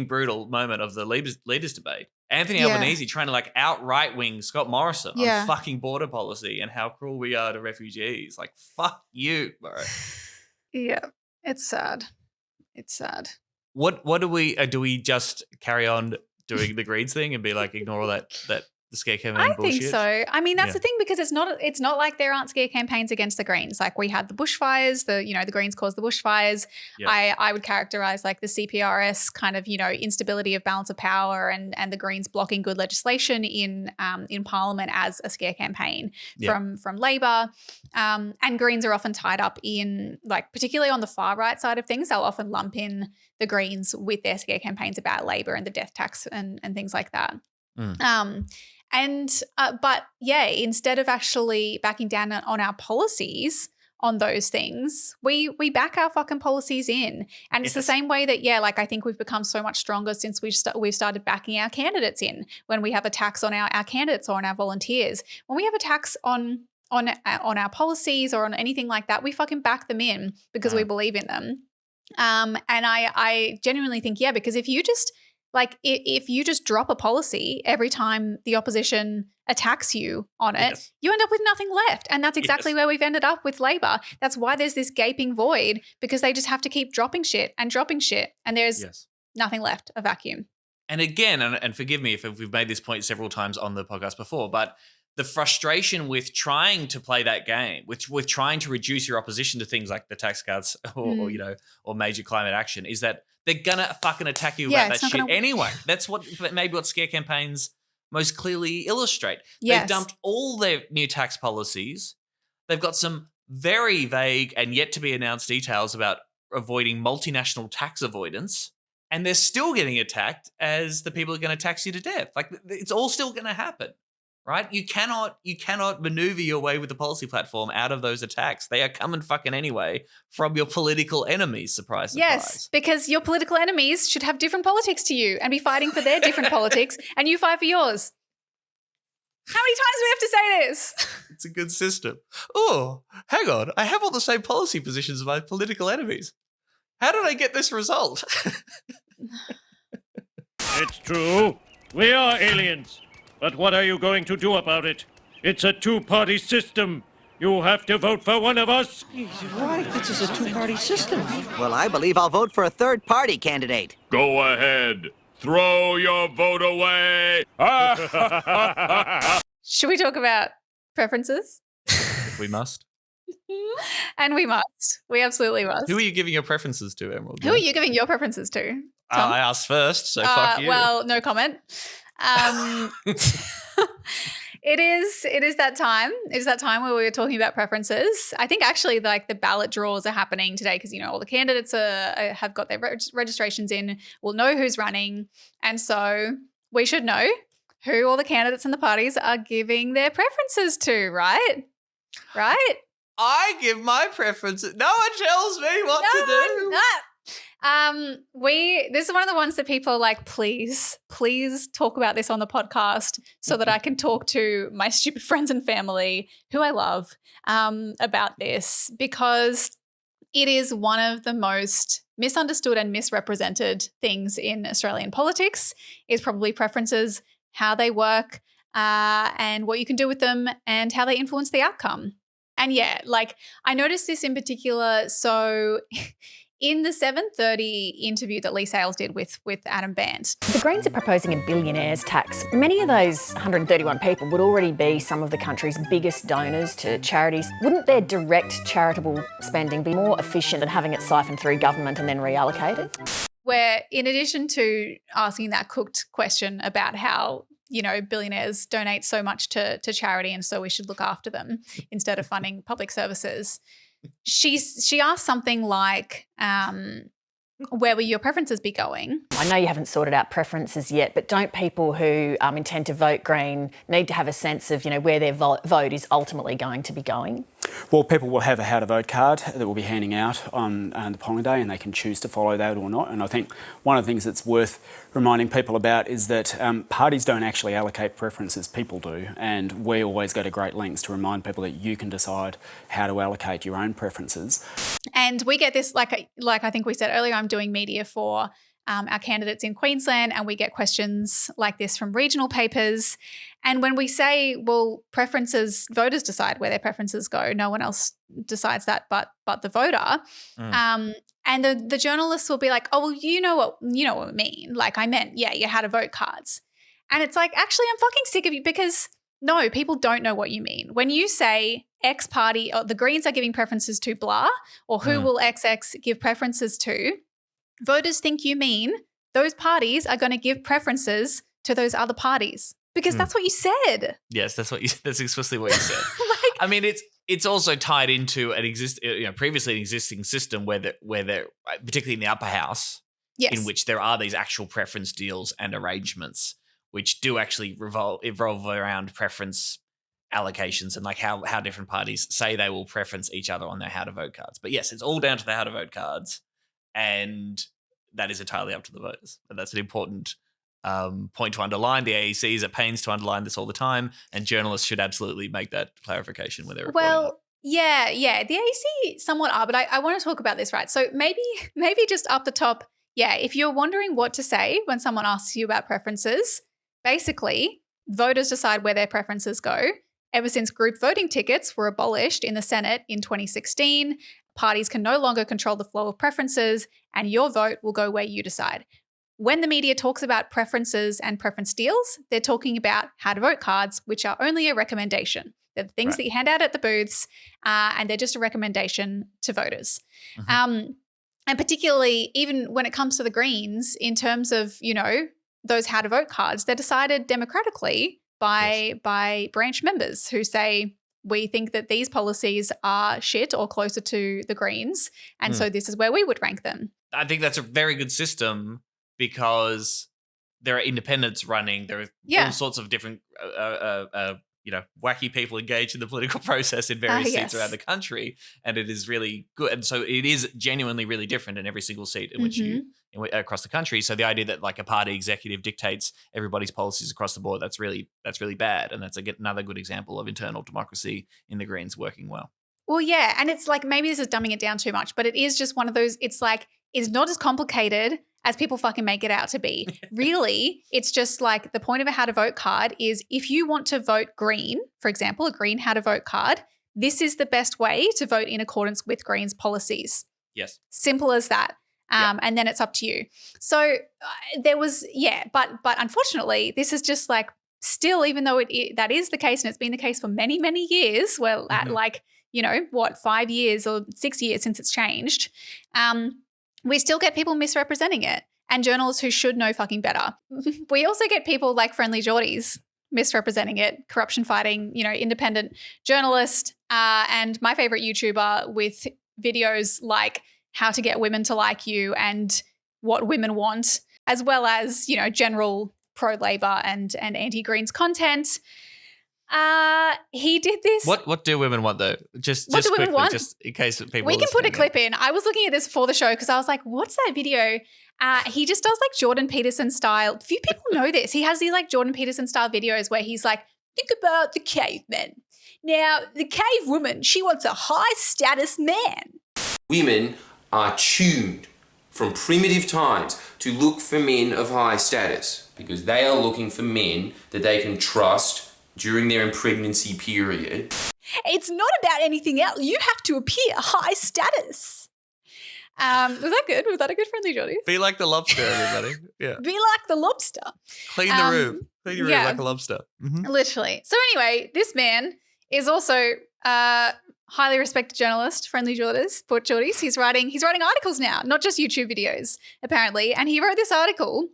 brutal moment of the leaders debate. Anthony Albanese trying to like outright wing Scott Morrison on fucking border policy and how cruel we are to refugees. Like, fuck you, bro. Yeah, it's sad. It's sad. What do we just carry on doing the Greens thing and be like, ignore all that the scare campaign bullshit? I think so. I mean, that's the thing, because it's not like there aren't scare campaigns against the Greens. Like we had the bushfires, the Greens caused the bushfires. Yep. I would characterize like the CPRS kind of, instability of balance of power and the Greens blocking good legislation in Parliament as a scare campaign from Labor. And Greens are often tied up in, like, particularly on the far right side of things, they'll often lump in the Greens with their scare campaigns about Labor and the death tax and things like that. But instead of actually backing down on our policies on those things, we back our fucking policies in. And it's the same way that, like I think we've become so much stronger since we've started backing our candidates in. When we have a tax on our candidates or on our volunteers, when we have a tax on our policies or on anything like that, we fucking back them in because we believe in them. And I genuinely think, because if you just drop a policy every time the opposition attacks you on it, you end up with nothing left. And that's exactly where we've ended up with Labor. That's why there's this gaping void, because they just have to keep dropping shit. And there's nothing left, a vacuum. And again, and forgive me if we've made this point several times on the podcast before, but the frustration with trying to play that game, with trying to reduce your opposition to things like the tax cuts or major climate action, is that they're gonna fucking attack you about that shit anyway. That's maybe what scare campaigns most clearly illustrate. Yes. They've dumped all their new tax policies. They've got some very vague and yet to be announced details about avoiding multinational tax avoidance, and they're still getting attacked as the people are going to tax you to death. Like, it's all still going to happen. Right? You cannot maneuver your way with the policy platform out of those attacks. They are coming fucking anyway from your political enemies, surprise. Yes, because your political enemies should have different politics to you and be fighting for their different politics, and you fight for yours. How many times do we have to say this? It's a good system. Oh, hang on. I have all the same policy positions as my political enemies. How did I get this result? It's true. We are aliens. But what are you going to do about it? It's a two-party system. You have to vote for one of us. He's right. This is a two-party system. Well, I believe I'll vote for a third-party candidate. Go ahead. Throw your vote away. Should we talk about preferences? We must. And we must. We absolutely must. Who are you giving your preferences to, Emerald? Who are you giving your preferences to? I asked first, so fuck you. Well, no comment. It is that time. It is that time where we were talking about preferences. I think actually like the ballot draws are happening today because, all the candidates have got their registrations in. We'll know who's running. And so we should know who all the candidates and the parties are giving their preferences to, right? Right? I give my preferences. No one tells me what to do. This is one of the ones that people are like, please talk about this on the podcast so that I can talk to my stupid friends and family who I love about this, because it is one of the most misunderstood and misrepresented things in Australian politics is probably preferences, how they work, and what you can do with them and how they influence the outcome. And yeah, like I noticed this in particular. So in the 7:30 interview that Lee Sales did with Adam Bandt. The Greens are proposing a billionaire's tax. Many of those 131 people would already be some of the country's biggest donors to charities. Wouldn't their direct charitable spending be more efficient than having it siphoned through government and then reallocated? Where in addition to asking that cooked question about how billionaires donate so much to charity and so we should look after them instead of funding public services, she asked something like, where will your preferences be going? I know you haven't sorted out preferences yet, but don't people who intend to vote Green need to have a sense of, where their vote is ultimately going to be going? Well, people will have a how to vote card that we'll be handing out on the polling day, and they can choose to follow that or not. And I think one of the things that's worth reminding people about is that parties don't actually allocate preferences, people do. And we always go to great lengths to remind people that you can decide how to allocate your own preferences. And we get this, like I think we said earlier, I'm doing media for our candidates in Queensland, and we get questions like this from regional papers. And when we say, well, preferences, voters decide where their preferences go, no one else decides that but the voter. And the journalists will be like, oh, well, you know what I mean. Like I meant, you how to vote cards. And it's like, actually, I'm fucking sick of you, because no, people don't know what you mean. When you say X party, or the Greens are giving preferences to blah, or who will XX give preferences to, voters think you mean those parties are going to give preferences to those other parties, because that's what you said. Yes, that's explicitly what you said. I mean, it's also tied into previously an existing system where there, particularly in the upper house, in which there are these actual preference deals and arrangements which do actually revolve around preference allocations and like how different parties say they will preference each other on their how to vote cards. But yes, it's all down to the how to vote cards, and that is entirely up to the voters. And that's an important point to underline. The AEC is at pains to underline this all the time, and journalists should absolutely make that clarification when they're reporting. Well, yeah. The AEC somewhat are, but I want to talk about this, right? So maybe just up the top, if you're wondering what to say when someone asks you about preferences, basically voters decide where their preferences go. Ever since group voting tickets were abolished in the Senate in 2016, parties can no longer control the flow of preferences, and your vote will go where you decide. When the media talks about preferences and preference deals, they're talking about how to vote cards, which are only a recommendation. They're the things that you hand out at the booths, and they're just a recommendation to voters. And particularly even when it comes to the Greens, in terms of, those how to vote cards, they're decided democratically by branch members who say, we think that these policies are shit or closer to the Greens, and so this is where we would rank them. I think that's a very good system, because there are independents running. There are all sorts of different, wacky people engaged in the political process in various seats around the country, and it is really good. And so it is genuinely really different in every single seat in which across the country. So the idea that like a party executive dictates everybody's policies across the board, that's really bad, and that's another good example of internal democracy in the Greens working well. Well, yeah, and it's like, maybe this is dumbing it down too much, but it is just one of those. It's like, it's not as complicated as people fucking make it out to be. Really, it's just like the point of a how to vote card is, if you want to vote Green, for example, a Green how to vote card, this is the best way to vote in accordance with Green's policies. Yes. Simple as that. And then it's up to you. So there was, but unfortunately, this is just like, still, even though that is the case, and it's been the case for many, many years, well, at 5 years or 6 years since it's changed, we still get people misrepresenting it, and journalists who should know fucking better. We also get people like Friendlyjordies misrepresenting it, corruption fighting, independent journalist, and my favorite YouTuber with videos like how to get women to like you and what women want, as well as, general pro-Labor and anti-Greens content. He did this. What do women want though? Just What do women quickly, want? just in case people. We can put a clip in. I was looking at this before the show because I was like, what's that video? He just does like Jordan Peterson style. Few people know this. He has these like Jordan Peterson style videos where he's like, think about the cavemen. Now, the cave woman, she wants a high status man. Women are tuned from primitive times to look for men of high status because they are looking for men that they can trust during their pregnancy period. It's not about anything else. You have to appear high status. Was that good? Was that a good Friendlyjordies? Be like the lobster, everybody. Yeah. Be like the lobster. Clean the room. Clean your room like a lobster. Mm-hmm. Literally. So anyway, this man is also highly respected journalist, Friendlyjordies. He's writing articles now, not just YouTube videos, apparently. And he wrote this article,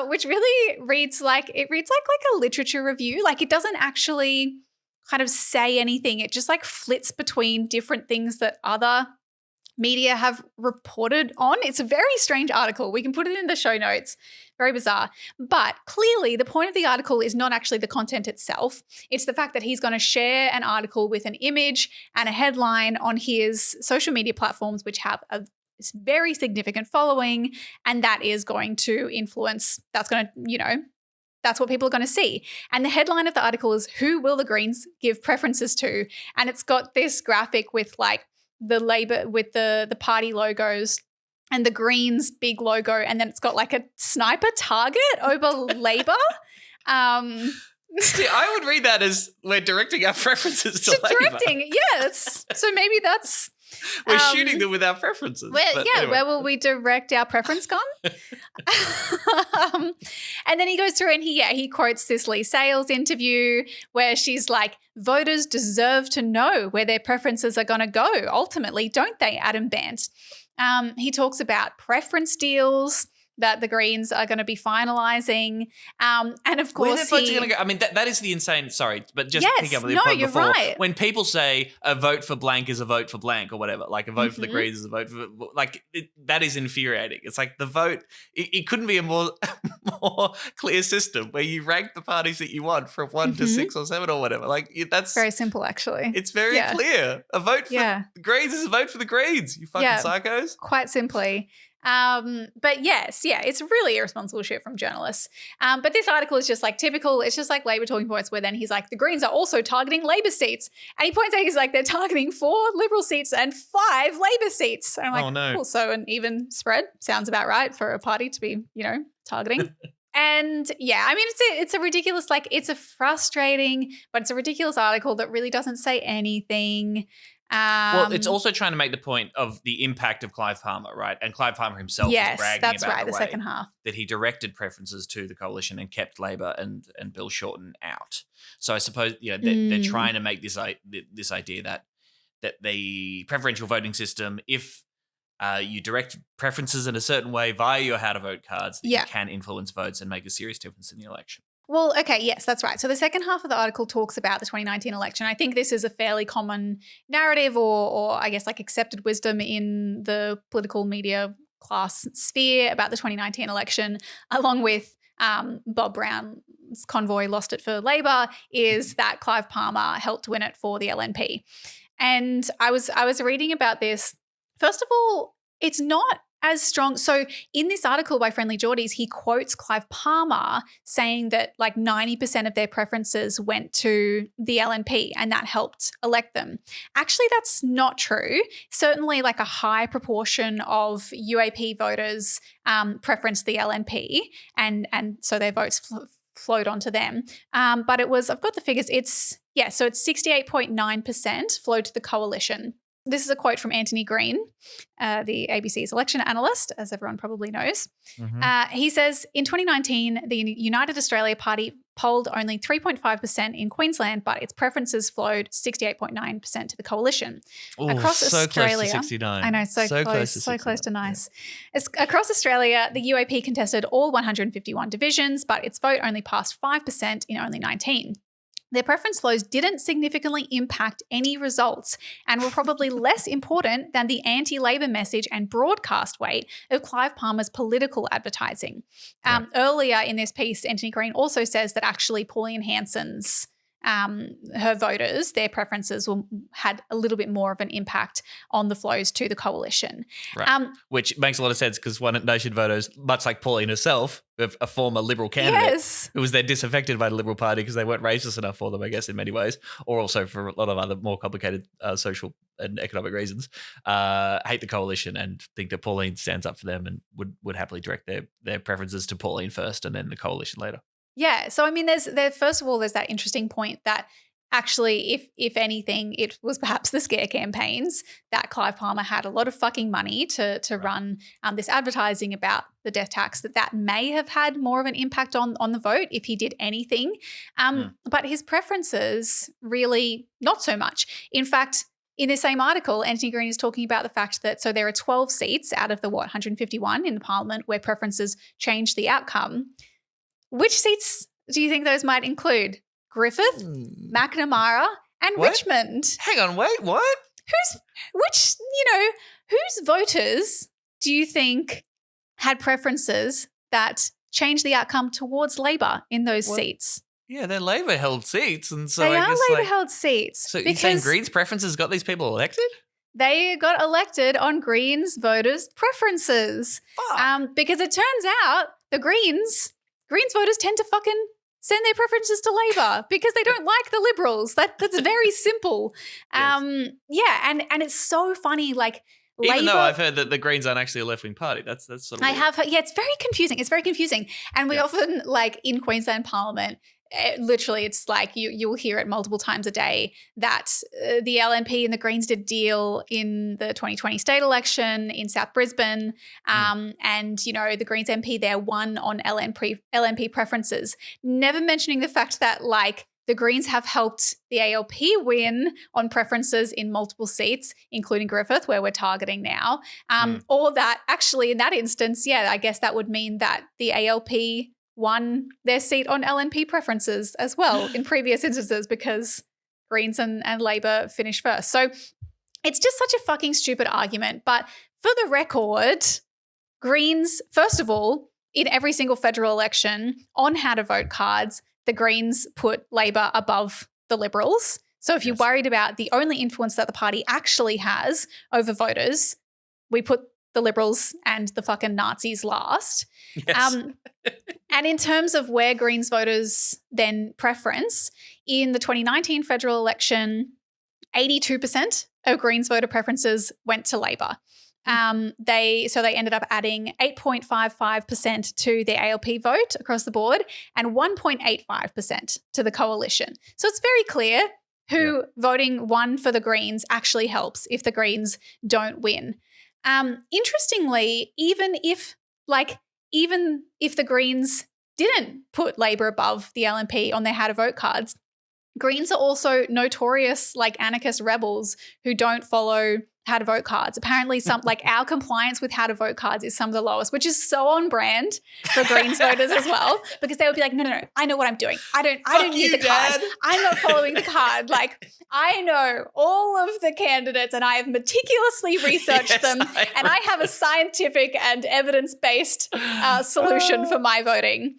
which really reads like a literature review. Like it doesn't actually kind of say anything. It just like flits between different things that other media have reported on. It's a very strange article. We can put it in the show notes. Very bizarre. But clearly the point of the article is not actually the content itself. It's the fact that he's going to share an article with an image and a headline on his social media platforms, which have a very significant following, and that is going to influence, that's what people are going to see. And the headline of the article is, who will the Greens give preferences to? And it's got this graphic with like the Labor, with the party logos and the Greens big logo. And then it's got like a sniper target over Labor. See, I would read that as we're directing our preferences to Labor. So maybe that's... We're shooting them with our preferences. Where will we direct our preference gun? And then he goes through and he quotes this Lee Sales interview where she's like, voters deserve to know where their preferences are going to go ultimately, don't they, Adam Bant? He talks about preference deals that the Greens are going to be finalising. And of course, where the votes are going to go. I mean, that is the insane, sorry, but just pick up on the point you're before. Right. When people say a vote for blank is a vote for blank or whatever, like a vote for the Greens is a vote for, like, that is infuriating. It's like the vote, it couldn't be a more clear system where you rank the parties that you want from 1 to 6 or 7 or whatever. Like, that's very simple, actually. It's very clear. A vote for the Greens is a vote for the Greens, you fucking psychos. Quite simply. But yes, it's really irresponsible shit from journalists. But this article is just like typical. It's just like Labor talking points where then he's like, the Greens are also targeting Labor seats. And he points out, he's like, they're targeting 4 Liberal seats and 5 Labor seats. And I'm like, cool. So an even spread sounds about right for a party to be, targeting. And I mean, it's a ridiculous, like it's a frustrating, but it's a ridiculous article that really doesn't say anything. Well, it's also trying to make the point of the impact of Clive Palmer, right? And Clive Palmer himself is bragging about the second half that he directed preferences to the coalition and kept Labor and Bill Shorten out. So I suppose they're trying to make this idea that the preferential voting system, if you direct preferences in a certain way via your how to vote cards, that you can influence votes and make a serious difference in the election. Well, okay, yes, that's right. So the second half of the article talks about the 2019 election. I think this is a fairly common narrative or I guess like accepted wisdom in the political media class sphere about the 2019 election, along with Bob Brown's convoy lost it for Labor, is that Clive Palmer helped win it for the LNP. And I was reading about this. First of all, it's not as strong. So in this article by Friendlyjordies, he quotes Clive Palmer saying that like 90% of their preferences went to the LNP and that helped elect them. Actually, that's not true. Certainly like a high proportion of UAP voters preferenced the LNP and so their votes flowed onto them. But it was, I've got the figures, so it's 68.9% flowed to the coalition. This is a quote from Anthony Green, the ABC's election analyst, as everyone probably knows. He says, in 2019, the United Australia Party polled only 3.5% in Queensland, but its preferences flowed 68.9% to the coalition. Ooh, Across so Australia, close to 69. I know, so close to nice. Across Australia, the UAP contested all 151 divisions, but its vote only passed 5% in only 19. Their preference flows didn't significantly impact any results and were probably less important than the anti-Labor message and broadcast weight of Clive Palmer's political advertising. Earlier in this piece, Anthony Green also says that actually Pauline Hanson's her voters, their preferences had a little bit more of an impact on the flows to the coalition. Right. Which makes a lot of sense because One Nation voters, much like Pauline herself, a former Liberal candidate who was then disaffected by the Liberal Party because they weren't racist enough for them, I guess, in many ways, or also for a lot of other more complicated social and economic reasons, hate the coalition and think that Pauline stands up for them and would happily direct their preferences to Pauline first and then the coalition later. Yeah. So, I mean, first of all, there's that interesting point that actually, if anything, it was perhaps the scare campaigns that Clive Palmer had a lot of fucking money to run this advertising about the death tax, that may have had more of an impact on the vote if he did anything. But his preferences really not so much. In fact, in the same article, Anthony Green is talking about the fact that there are 12 seats out of the 151 in the parliament where preferences change the outcome. Which seats do you think those might include? Griffith, McNamara, and Richmond. Hang on, wait, what? Whose voters do you think had preferences that changed the outcome towards Labor in those seats? Yeah, they're Labor-held seats, and so they I are guess Labor-held seats. So you're saying Green's preferences got these people elected? They got elected on Greens voters' preferences. Because it turns out the Greens voters tend to fucking send their preferences to Labor because they don't like the Liberals. That's very simple. And it's so funny. Like, even though I've heard that the Greens aren't actually a left-wing party, that's sort of. I have heard. Yeah, it's very confusing. And we often, like in Queensland Parliament, literally, it's like you'll hear it multiple times a day that the LNP and the Greens did deal in the 2020 state election in South Brisbane, and the Greens MP there won on LNP preferences. Never mentioning the fact that the Greens have helped the ALP win on preferences in multiple seats, including Griffith, where we're targeting now. Or that actually in that instance, I guess that would mean that the ALP won their seat on LNP preferences as well in previous instances because Greens and Labor finished first. So it's just such a fucking stupid argument. But for the record, Greens, first of all, in every single federal election on how to vote cards, the Greens put Labor above the Liberals. So if you're worried about the only influence that the party actually has over voters, we put the Liberals and the fucking Nazis last. Yes. And in terms of where Greens voters then preference, in the 2019 federal election, 82% of Greens voter preferences went to Labor. They ended up adding 8.55% to the ALP vote across the board and 1.85% to the coalition. So it's very clear who voting one for the Greens actually helps if the Greens don't win. Interestingly, even if the Greens didn't put Labor above the LNP on their how to vote cards, Greens are also notorious anarchist rebels who don't follow how to vote cards. Apparently our compliance with how to vote cards is some of the lowest, which is so on brand for Greens voters as well, because they would be like, no, I know what I'm doing. I don't need the card. I'm not following the card. I know all of the candidates and I have meticulously researched them and I have a scientific and evidence-based solution for my voting.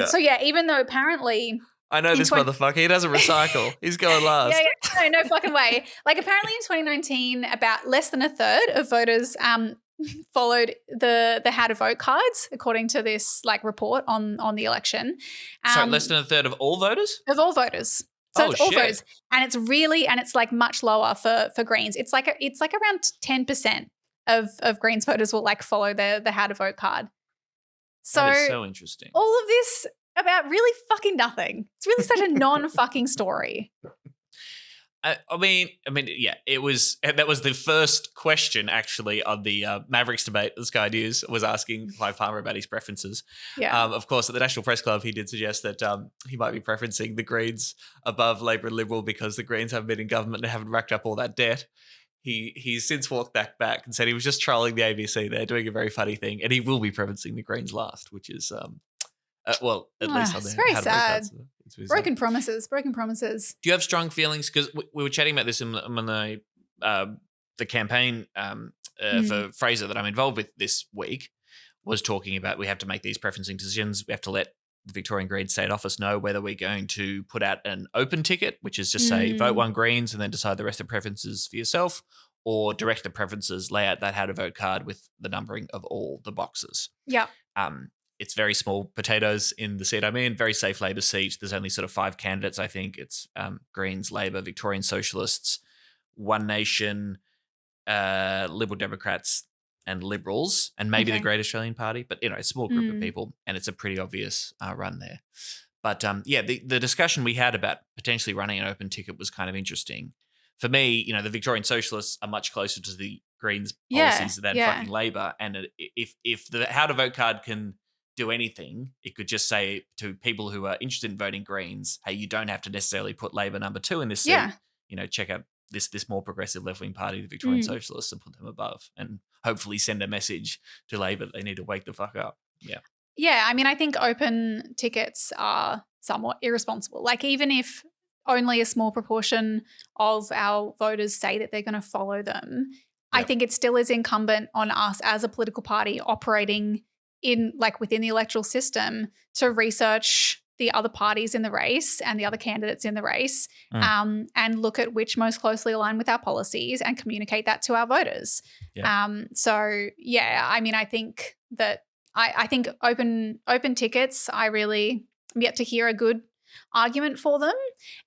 So even though apparently I know this motherfucker. He doesn't recycle. He's going last. No fucking way. Apparently in 2019, about less than a third of voters followed the how to vote cards, according to this report on the election. Sorry, less than a third of all voters? Of all voters. So it's all voters. And it's much lower for Greens. It's around 10% of Greens voters will follow the how to vote card. So that is so interesting. All of this about really fucking nothing. It's really such a non-fucking story. I mean, yeah, it was. That was the first question actually on the Mavericks debate. Sky News was asking Clive Palmer about his preferences. Yeah. Of course, at the National Press Club, he did suggest that he might be preferencing the Greens above Labor and Liberal because the Greens haven't been in government and haven't racked up all that debt. He's since walked that back and said he was just trolling the ABC. They're doing a very funny thing, and he will be preferencing the Greens last, which is at least on it's the very how to sad. vote cards. It's Broken promises. Do you have strong feelings? Because we were chatting about this in the campaign for Fraser that I'm involved with this week, was talking about we have to make these preferencing decisions. We have to let the Victorian Greens State Office know whether we're going to put out an open ticket, which is just say vote one Greens and then decide the rest of the preferences for yourself, or direct the preferences, lay out that how to vote card with the numbering of all the boxes. Yeah. It's very small potatoes in the seat I'm in, very safe Labor seat. There's only sort of 5 candidates, I think. It's Greens, Labor, Victorian Socialists, One Nation, Liberal Democrats and Liberals, and maybe the Great Australian Party. But, a small group of people, and it's a pretty obvious run there. But, the discussion we had about potentially running an open ticket was kind of interesting. For me, the Victorian Socialists are much closer to the Greens policies than fucking Labor. And if the how to vote card can do anything, it could just say to people who are interested in voting Greens, hey, you don't have to necessarily put Labor number 2 in this seat. Check out this more progressive left-wing party, the Victorian Socialists, and put them above, and hopefully send a message to Labor that they need to wake the fuck up. Yeah. Yeah, I think open tickets are somewhat irresponsible. Like, even if only a small proportion of our voters say that they're going to follow them, I think it still is incumbent on us as a political party operating within the electoral system to research the other parties in the race and the other candidates in the race and look at which most closely align with our policies and communicate that to our voters. Yeah. I think that I think open tickets, I'm yet to hear a good argument for them.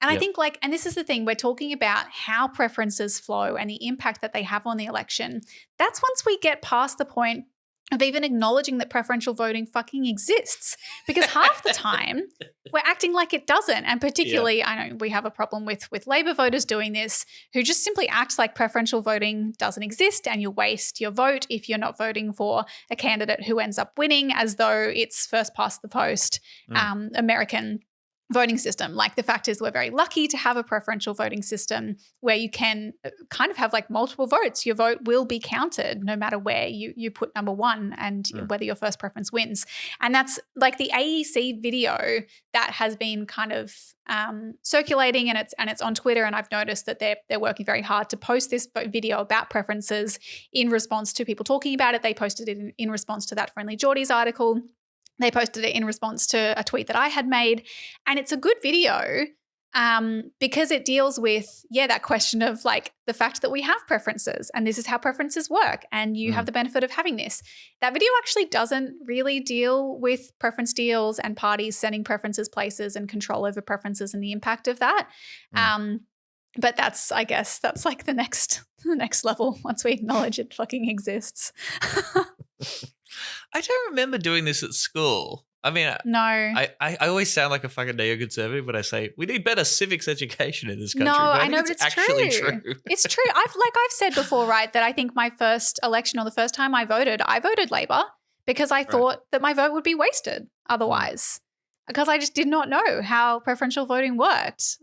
And I think and this is the thing, we're talking about how preferences flow and the impact that they have on the election. That's once we get past the point of even acknowledging that preferential voting fucking exists, because half the time we're acting like it doesn't. And particularly, I know we have a problem with Labor voters doing this, who just simply act like preferential voting doesn't exist, and you waste your vote if you're not voting for a candidate who ends up winning, as though it's first past the post American voting system. Like, the fact is, we're very lucky to have a preferential voting system where you can kind of have multiple votes. Your vote will be counted no matter where you put number 1 and whether your first preference wins. And that's like the AEC video that has been kind of circulating, and it's on Twitter. And I've noticed that they're working very hard to post this video about preferences in response to people talking about it. They posted it in response to that Friendlyjordies article. They posted it in response to a tweet that I had made. And it's a good video because it deals with, that question of the fact that we have preferences and this is how preferences work, and you have the benefit of having this. That video actually doesn't really deal with preference deals and parties sending preferences places and control over preferences and the impact of that. But that's the next level once we acknowledge it fucking exists. I don't remember doing this at school. I mean, no. I always sound like a fucking neoconservative when I say we need better civics education in this country. No, but I know, but it's actually true. It's true. I've said before, right, that I think my first election, or the first time I voted Labor because I thought that my vote would be wasted otherwise, because I just did not know how preferential voting worked.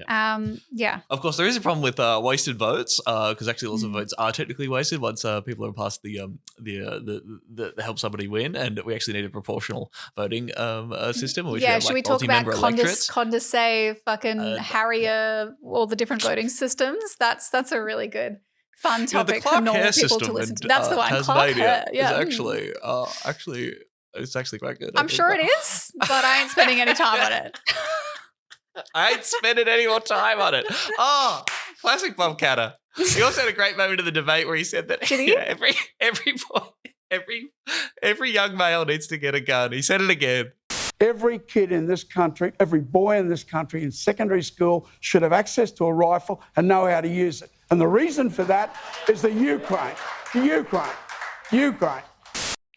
Of course, there is a problem with wasted votes because actually lots of votes are technically wasted once people are past the help somebody win, and we actually need a proportional voting system. Which should we talk about Condorcet, fucking Harrier, all the different voting systems? That's a really good fun topic for normal people to listen to. That's the one. Clark Hare, it's actually quite good. I'm sure it is, but I ain't spending any time on it. I ain't spending any more time on it. Oh, classic Bob Catter. He also had a great moment in the debate where he said that every young male needs to get a gun. He said it again. Every kid in this country, every boy in this country in secondary school should have access to a rifle and know how to use it. And the reason for that is the Ukraine.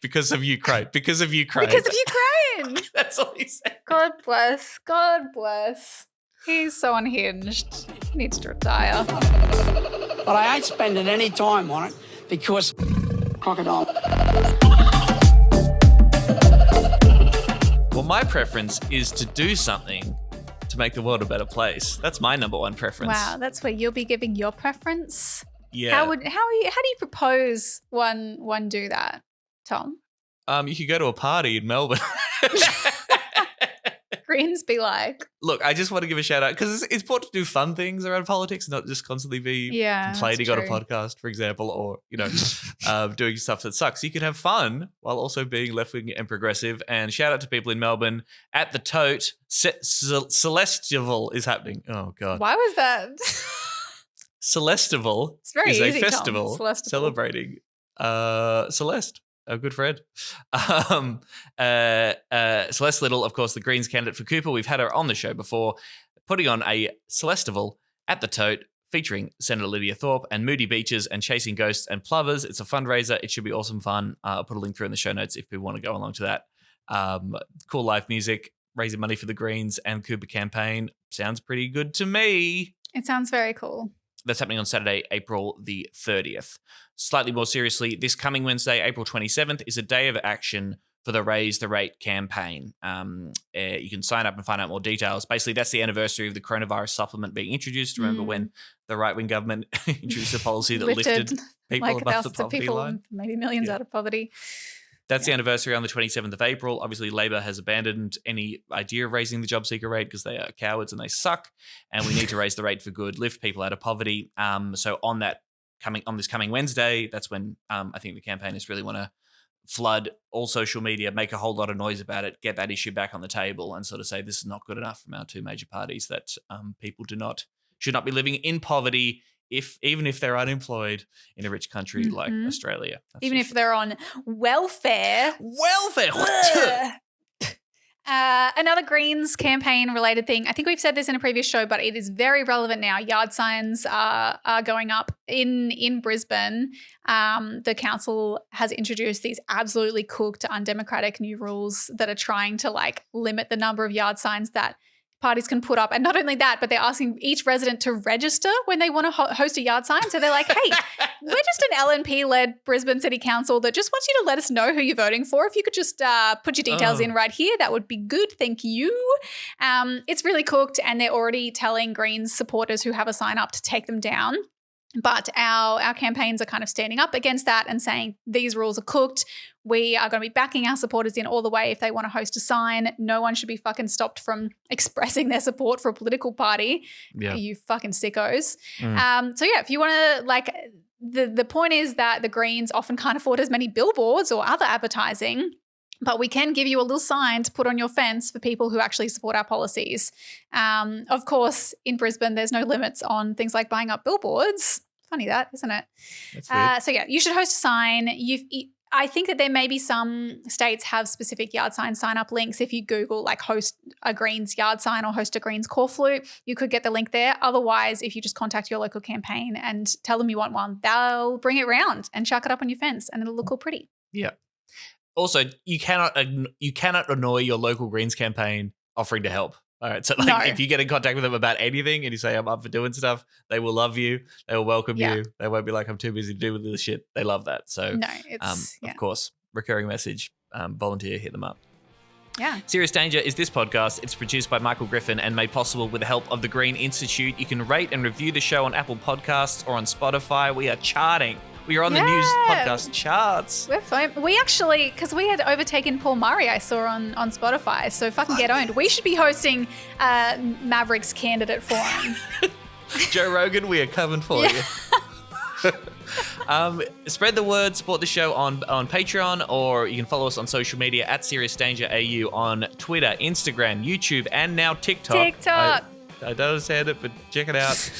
Because of Ukraine. That's all he said. God bless. He's so unhinged. He needs to retire. But I ain't spending any time on it because crocodile. Well, my preference is to do something to make the world a better place. That's my number one preference. Wow, that's where you'll be giving your preference. Yeah. How do you propose one do that, Tom? You could go to a party in Melbourne. Greens be like. Look, I just want to give a shout out because it's important to do fun things around politics, not just constantly be complaining on a podcast, for example, or doing stuff that sucks. You can have fun while also being left wing and progressive. And shout out to people in Melbourne at the Tote. Celestival is happening. Oh God, why was that? Celestival is a festival celebrating Celeste. A good friend. Celeste Little, of course, the Greens candidate for Cooper. We've had her on the show before, putting on a Celestival at the Tote featuring Senator Lydia Thorpe and Moody Beaches and Chasing Ghosts and Plovers. It's a fundraiser. It should be awesome fun. I'll put a link through in the show notes if people want to go along to that. Cool live music, raising money for the Greens and Cooper campaign. Sounds pretty good to me. It sounds very cool. That's happening on Saturday, April the 30th. Slightly more seriously, this coming Wednesday, April 27th, is a day of action for the Raise the Rate campaign. You can sign up and find out more details. Basically, that's the anniversary of the coronavirus supplement being introduced. Remember when the right-wing government introduced a policy that lifted people above the poverty line? Maybe millions out of poverty. That's the anniversary on the 27th of April. Obviously, Labor has abandoned any idea of raising the job seeker rate because they are cowards and they suck. And we need to raise the rate for good, lift people out of poverty. So on this coming Wednesday, that's when I think the campaigners really want to flood all social media, make a whole lot of noise about it, get that issue back on the table, and sort of say this is not good enough from our two major parties. That people should not be living in poverty. Even if they're unemployed in a rich country like Australia. Even if they're on welfare. Another Greens campaign related thing. I think we've said this in a previous show, but it is very relevant now. Yard signs are going up in Brisbane. The council has introduced these absolutely cooked, undemocratic new rules that are trying to limit the number of yard signs that parties can put up. And not only that, but they're asking each resident to register when they want to host a yard sign. So they're like, hey, we're just an LNP-led Brisbane City Council that just wants you to let us know who you're voting for. If you could just put your details in right here, that would be good. Thank you. It's really cooked, and they're already telling Greens supporters who have a sign up to take them down. But our campaigns are kind of standing up against that and saying these rules are cooked. We are going to be backing our supporters in all the way if they want to host a sign. No one should be fucking stopped from expressing their support for a political party. Yeah. You fucking sickos. So yeah, if you want to the point is that the Greens often can't afford as many billboards or other advertising. But we can give you a little sign to put on your fence for people who actually support our policies. Of course, in Brisbane, there's no limits on things like buying up billboards. Funny that, isn't it? So yeah, you should host a sign. I think that there may be some states have specific yard sign sign-up links. If you Google host a Greens yard sign or host a Greens call flute, you could get the link there. Otherwise, if you just contact your local campaign and tell them you want one, they'll bring it round and chuck it up on your fence and it'll look all pretty. Yeah. Also, you cannot annoy your local Greens campaign offering to help. All right, so if you get in contact with them about anything and you say, I'm up for doing stuff, they will love you. They will welcome you. They won't be like, I'm too busy to do with this shit. They love that. So, of course, recurring message, volunteer, hit them up. Yeah. Serious Danger is this podcast. It's produced by Michael Griffin and made possible with the help of the Green Institute. You can rate and review the show on Apple Podcasts or on Spotify. We are charting. We are on the news podcast charts. We're fine. We actually, because we had overtaken Paul Murray, I saw on Spotify. So fucking get owned. We should be hosting Mavericks candidate forum. Joe Rogan, we are coming for you. Spread the word, support the show on Patreon, or you can follow us on social media at Serious Danger AU on Twitter, Instagram, YouTube, and now TikTok. I don't understand it, but check it out.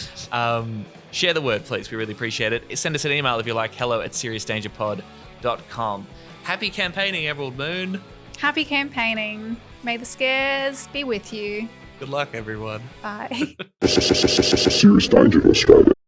Share the word, please. We really appreciate it. Send us an email if you like, hello@seriousdangerpod.com. Happy campaigning, Emerald Moon. Happy campaigning. May the scares be with you. Good luck, everyone. Bye. Serious Danger Australia.